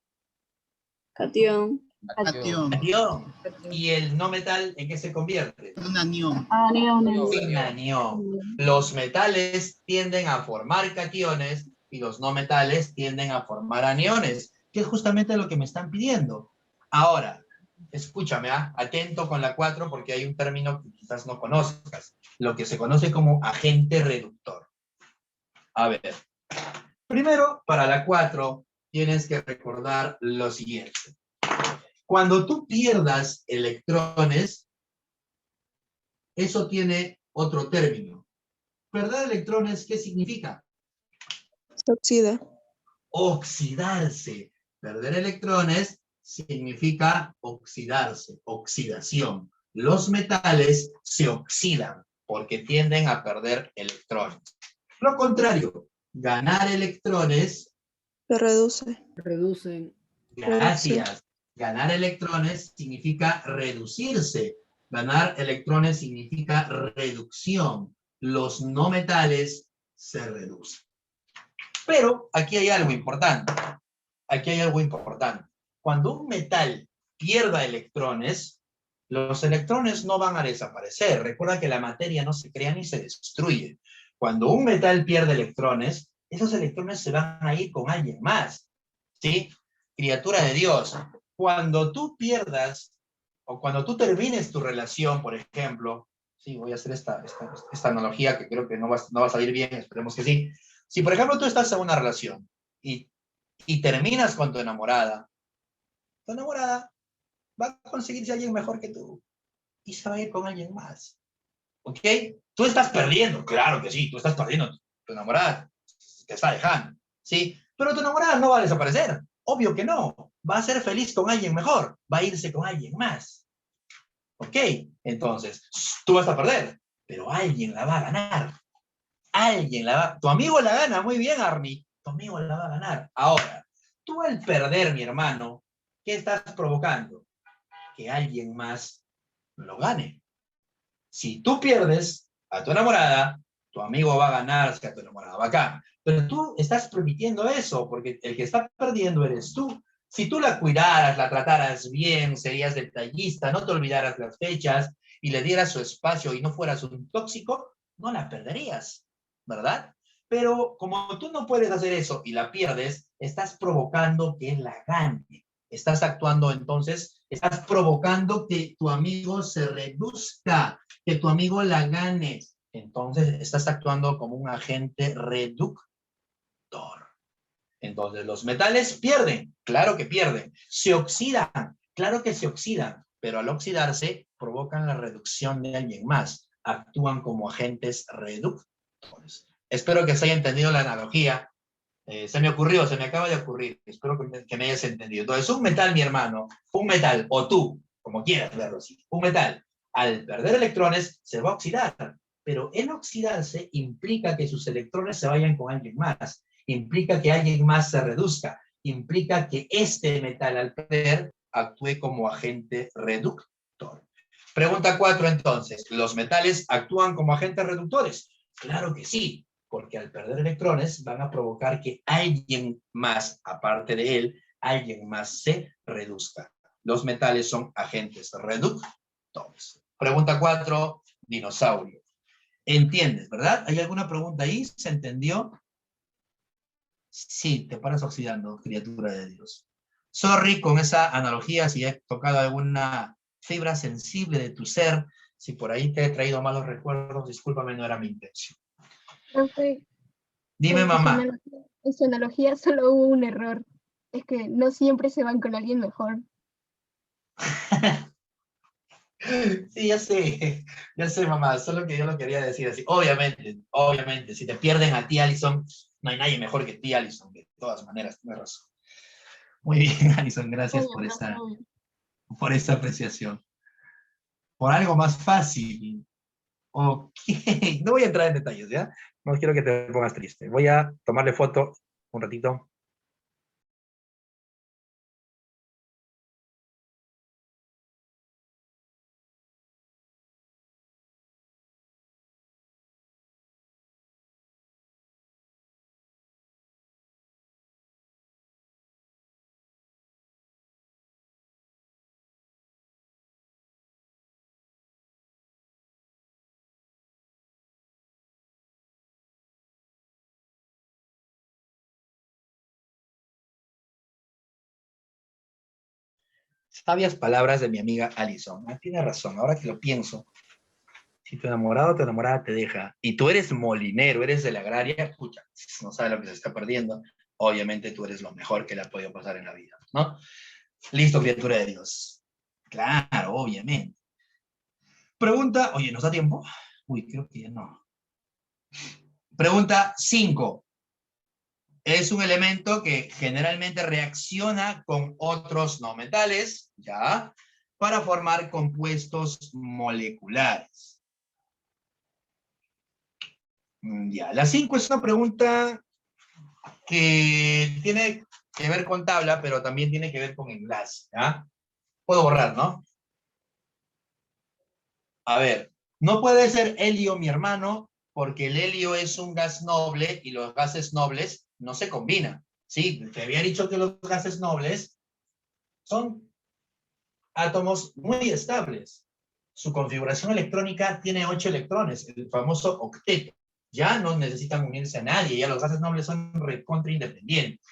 Catión. Cation. Anión. ¿Y el no metal en qué se convierte? Un anión. En anión. Los metales tienden a formar cationes y los no metales tienden a formar aniones, que es justamente lo que me están pidiendo. Ahora, escúchame, atento con la 4 porque hay un término que quizás no conozcas, lo que se conoce como agente reductor. A ver, primero, para la 4, tienes que recordar lo siguiente. Cuando tú pierdas electrones, eso tiene otro término. ¿Perder electrones qué significa? Se oxida. Oxidarse. Perder electrones significa oxidarse, oxidación. Los metales se oxidan porque tienden a perder electrones. Lo contrario, ganar electrones... Se reduce. Reducen. Gracias. Ganar electrones significa reducirse. Ganar electrones significa reducción. Los no metales se reducen. Pero aquí hay algo importante. Aquí hay algo importante. Cuando un metal pierda electrones, los electrones no van a desaparecer. Recuerda que la materia no se crea ni se destruye. Cuando un metal pierde electrones, esos electrones se van a ir con alguien más. ¿Sí? Criatura de Dios, cuando tú pierdas o cuando tú termines tu relación, por ejemplo, sí, voy a hacer esta analogía que creo que no va a salir bien, esperemos que sí. Si, por ejemplo, tú estás en una relación y terminas con tu enamorada va a conseguirse a alguien mejor que tú y se va a ir con alguien más. ¿Ok? Tú estás perdiendo, claro que sí, tú estás perdiendo. Tu enamorada te está dejando, ¿sí? Pero tu enamorada no va a desaparecer. Obvio que no. Va a ser feliz con alguien mejor. Va a irse con alguien más. ¿Ok? Entonces, tú vas a perder, pero alguien la va a ganar. Alguien la va... Tu amigo la gana, muy bien, Army. Tu amigo la va a ganar. Ahora, tú al perder, mi hermano, ¿qué estás provocando? Que alguien más lo gane. Si tú pierdes a tu enamorada, tu amigo va a ganarse a tu enamorada. Bacán. Pero tú estás permitiendo eso, porque el que está perdiendo eres tú. Si tú la cuidaras, la trataras bien, serías detallista, no te olvidaras las fechas y le dieras su espacio y no fueras un tóxico, no la perderías, ¿verdad? Pero como tú no puedes hacer eso y la pierdes, estás provocando que la gane. Estás actuando entonces, estás provocando que tu amigo se reduzca, que tu amigo la gane. Entonces estás actuando como un agente reductor. Entonces los metales pierden, claro que pierden. Se oxidan, claro que se oxidan, pero al oxidarse provocan la reducción de alguien más. Actúan como agentes reductores. Espero que se haya entendido la analogía. Se me acaba de ocurrir. Espero que me hayas entendido. Entonces, un metal, mi hermano, un metal, o tú, como quieras verlo así, un metal, al perder electrones, se va a oxidar. Pero el oxidarse implica que sus electrones se vayan con alguien más. Implica que alguien más se reduzca. Implica que este metal, al perder, actúe como agente reductor. Pregunta 4, entonces. ¿Los metales actúan como agentes reductores? Claro que sí. Porque al perder electrones van a provocar que alguien más, aparte de él, alguien más se reduzca. Los metales son agentes reductores. Pregunta 4, dinosaurio. ¿Entiendes, verdad? ¿Hay alguna pregunta ahí? ¿Se entendió? Sí, te paras oxidando, criatura de Dios. Sorry con esa analogía, si he tocado alguna fibra sensible de tu ser, si por ahí te he traído malos recuerdos, discúlpame, no era mi intención. Profe, Dime, mamá. En su analogía solo hubo un error. Es que no siempre se van con alguien mejor. Sí, ya sé, mamá, solo que yo lo quería decir así. Obviamente, si te pierden a ti, Alison, no hay nadie mejor que ti, Alison, de todas maneras, tienes razón. Muy bien, Alison, gracias por esta apreciación. Por algo más fácil. Ok, no voy a entrar en detalles, ¿ya? No quiero que te pongas triste. Voy a tomarle foto un ratito. Sabias palabras de mi amiga Alison. Tiene razón, ahora que lo pienso. Si tu enamorado o tu enamorada te deja, y tú eres molinero, eres de la agraria, escucha, no sabe lo que se está perdiendo. Obviamente tú eres lo mejor que le ha podido pasar en la vida, ¿no? Listo, criatura de Dios. Claro, obviamente. Pregunta, oye, ¿nos da tiempo? Uy, creo que ya no. Pregunta 5. Es un elemento que generalmente reacciona con otros no metales, ¿ya? Para formar compuestos moleculares. Ya, la 5 es una pregunta que tiene que ver con tabla, pero también tiene que ver con enlace, ¿ya? Puedo borrar, ¿no? A ver, no puede ser helio mi hermano, porque el helio es un gas noble y los gases nobles no se combinan. Sí, te había dicho que los gases nobles son átomos muy estables. Su configuración electrónica tiene 8 electrones, el famoso octeto. Ya no necesitan unirse a nadie, ya los gases nobles son recontra independientes.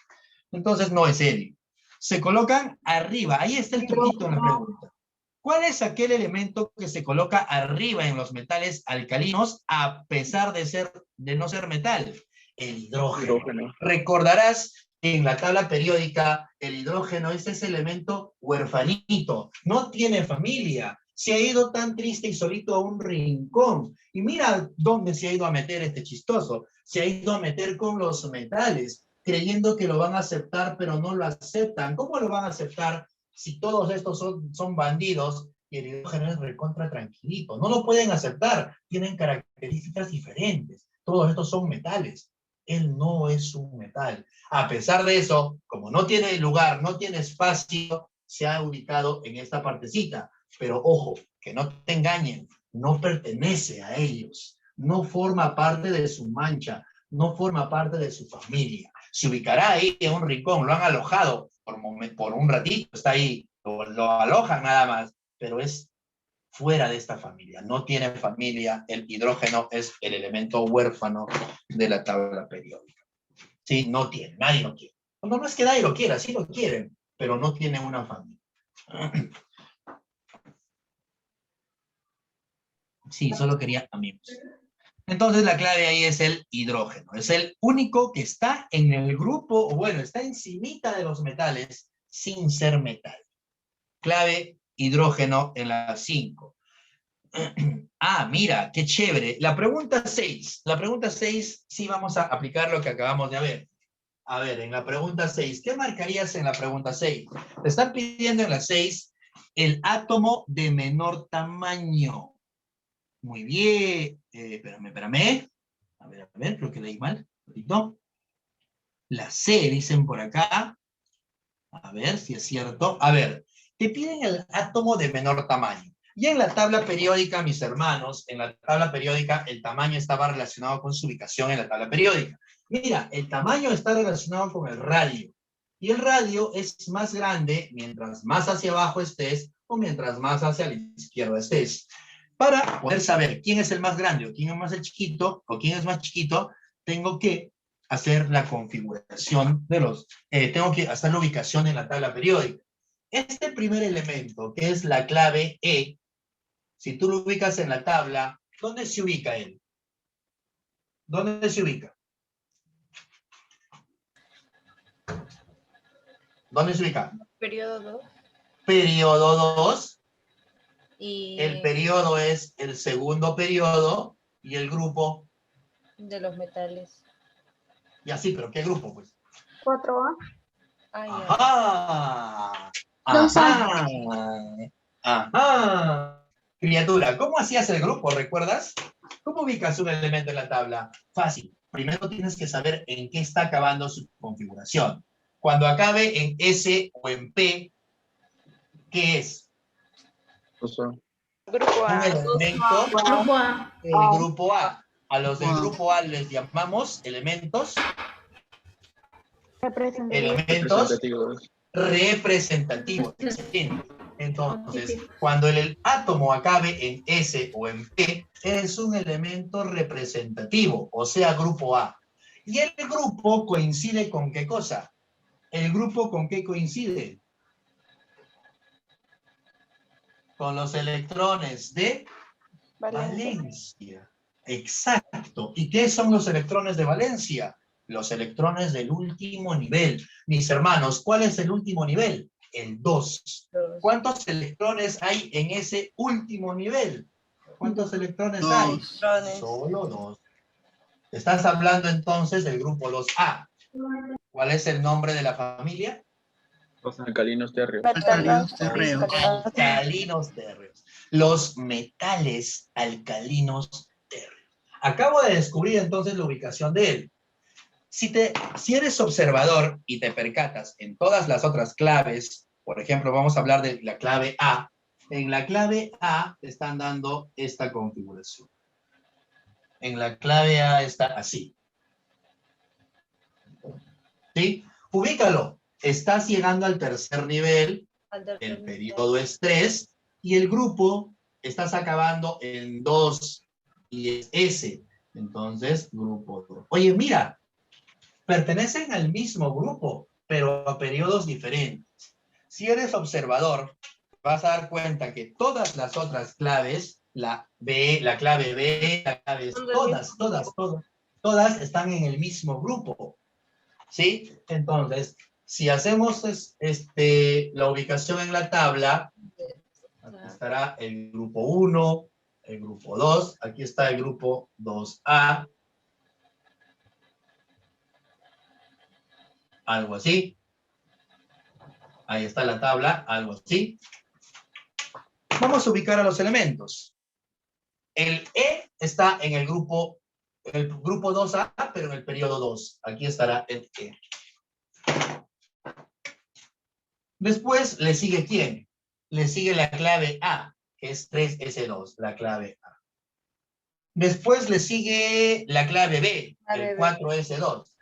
Entonces no es helio. Se colocan arriba, ahí está el truquito en la pregunta. ¿Cuál es aquel elemento que se coloca arriba en los metales alcalinos a pesar de no ser metal? El hidrógeno. Recordarás que en la tabla periódica el hidrógeno es ese elemento huerfanito, no tiene familia, se ha ido tan triste y solito a un rincón. Y mira dónde se ha ido a meter este chistoso. Se ha ido a meter con los metales, creyendo que lo van a aceptar, pero no lo aceptan. ¿Cómo lo van a aceptar si todos estos son bandidos y el hidrógeno es recontra tranquilito? No lo pueden aceptar, tienen características diferentes. Todos estos son metales. Él no es un metal. A pesar de eso, como no tiene lugar, no tiene espacio, se ha ubicado en esta partecita. Pero ojo, que no te engañen, no pertenece a ellos, no forma parte de su mancha, no forma parte de su familia. Se ubicará ahí en un rincón, lo han alojado por un ratito, está ahí, lo alojan nada más, pero es fuera de esta familia, no tiene familia. El hidrógeno es el elemento huérfano de la tabla periódica. Sí, no tiene, nadie lo quiere. No es que nadie lo quiera, sí lo quieren, pero no tiene una familia. Sí, solo quería amigos. Entonces la clave ahí es el hidrógeno. Es el único que está en el grupo, o bueno, está encimita de los metales sin ser metal. Clave hidrógeno en la 5. Ah, mira, qué chévere. La pregunta 6. La pregunta 6, sí vamos a aplicar lo que acabamos de ver. A ver, en la pregunta 6, ¿qué marcarías en la pregunta 6? Te están pidiendo en la 6 el átomo de menor tamaño. Muy bien. Espérame. A ver, creo que leí mal. ¿No? La C, dicen por acá. A ver si es cierto. A ver, te piden el átomo de menor tamaño. Y en la tabla periódica, mis hermanos, en la tabla periódica el tamaño estaba relacionado con su ubicación en la tabla periódica. Mira, el tamaño está relacionado con el radio. Y el radio es más grande mientras más hacia abajo estés o mientras más hacia la izquierda estés. Para poder saber quién es el más grande o quién es más el chiquito o quién es más chiquito, tengo que hacer la configuración de los... tengo que hacer la ubicación en la tabla periódica. Este primer elemento, que es la clave E, si tú lo ubicas en la tabla, ¿dónde se ubica él? ¿Dónde se ubica? ¿Dónde se ubica? Periodo 2. Periodo 2. Y El periodo es el segundo periodo y el grupo. de los metales. Y así, pero ¿qué grupo, pues? 4A. ¡Ajá! Dos ¡Ajá! ¡Ajá! Criatura, ¿cómo hacías el grupo? ¿Recuerdas? ¿Cómo ubicas un elemento en la tabla? Fácil. Primero tienes que saber en qué está acabando su configuración. Cuando acabe en S o en P, ¿qué es? Grupo Un A. elemento, Grupo A. el grupo A. A los del grupo A les llamamos elementos Representativos. representativos. Excelente. Entonces, cuando el átomo acabe en S o en P, es un elemento representativo, o sea, grupo A. ¿Y el grupo coincide con qué cosa? ¿El grupo con qué coincide? Con los electrones de valencia. Exacto. ¿Y qué son los electrones de valencia? Los electrones del último nivel. Mis hermanos, ¿cuál es el último nivel? El 2. ¿Cuántos electrones hay en ese último nivel? ¿Cuántos electrones hay? Solo 2. Estás hablando entonces del grupo 2A. ¿Cuál es el nombre de la familia? Los alcalinos térreos. Alcalinos térreos. Alcalinos térreos. Los metales alcalinos térreos. Acabo de descubrir entonces la ubicación de él. Si eres observador y te percatas en todas las otras claves, por ejemplo, vamos a hablar de la clave A. En la clave A te están dando esta configuración. En la clave A está así. ¿Sí? Ubícalo. Estás llegando al tercer nivel, el periodo es 3, y el grupo estás acabando en 2 y es S. Entonces, grupo 2. Oye, mira, pertenecen al mismo grupo, pero a periodos diferentes. Si eres observador, vas a dar cuenta que todas las otras claves, la B, la clave B, la clave todas están en el mismo grupo. ¿Sí? Entonces, si hacemos la ubicación en la tabla, aquí estará el grupo 1, el grupo 2, aquí está el grupo 2A, algo así. Ahí está la tabla, algo así. Vamos a ubicar a los elementos. El E está en el grupo 2A, pero en el periodo 2. Aquí estará el E. Después le sigue ¿quién? Le sigue la clave A, que es 3S2, la clave A. Después le sigue la clave B, el 4S2.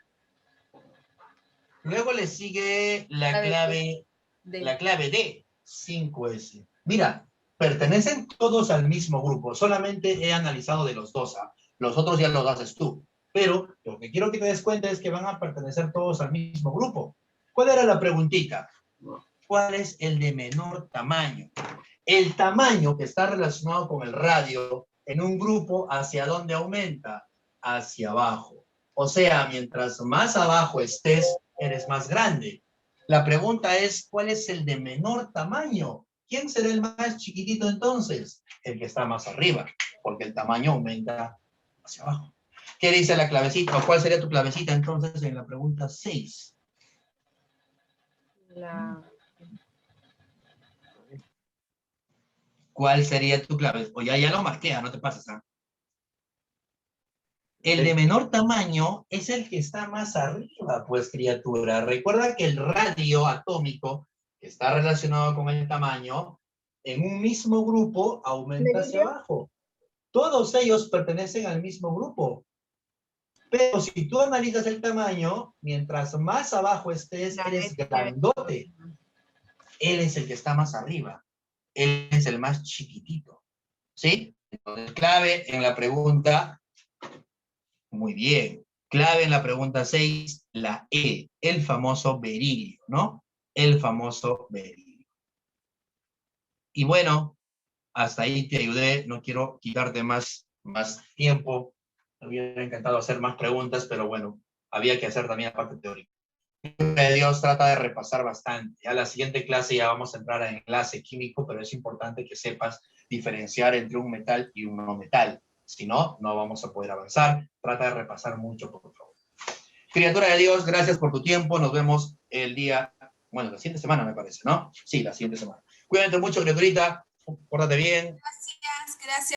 Luego le sigue la clave D, 5S. Mira, pertenecen todos al mismo grupo, solamente he analizado de los 2A. Los otros ya los haces tú. Pero lo que quiero que te des cuenta es que van a pertenecer todos al mismo grupo. ¿Cuál era la preguntita? ¿Cuál es el de menor tamaño? El tamaño que está relacionado con el radio en un grupo, ¿hacia dónde aumenta? Hacia abajo. O sea, mientras más abajo estés, eres más grande. La pregunta es, ¿cuál es el de menor tamaño? ¿Quién será el más chiquitito entonces? El que está más arriba, porque el tamaño aumenta hacia abajo. ¿Qué dice la clavecita? ¿O cuál sería tu clavecita entonces en la pregunta 6? ¿Cuál sería tu clave? O ya lo marqué, no te pases, ¿ah? El de menor tamaño es el que está más arriba, pues, criatura. Recuerda que el radio atómico, que está relacionado con el tamaño, en un mismo grupo aumenta hacia abajo. Todos ellos pertenecen al mismo grupo. Pero si tú analizas el tamaño, mientras más abajo estés, eres grandote. Él es el que está más arriba. Él es el más chiquitito. ¿Sí? Entonces, clave en la pregunta, muy bien. Clave en la pregunta 6, la E, el famoso berilio, ¿no? El famoso berilio. Y bueno, hasta ahí te ayudé, no quiero quitarte más tiempo. Me hubiera encantado hacer más preguntas, pero bueno, había que hacer también la parte teórica. Dios trata de repasar bastante. Ya la siguiente clase ya vamos a entrar a enlace químico, pero es importante que sepas diferenciar entre un metal y un no metal. Si no, no vamos a poder avanzar. Trata de repasar mucho, por favor. Criatura de Dios, gracias por tu tiempo. Nos vemos el día, bueno, la siguiente semana me parece, ¿no? Sí, la siguiente semana. Cuídate mucho, criaturita. Pórtate bien. Gracias, gracias.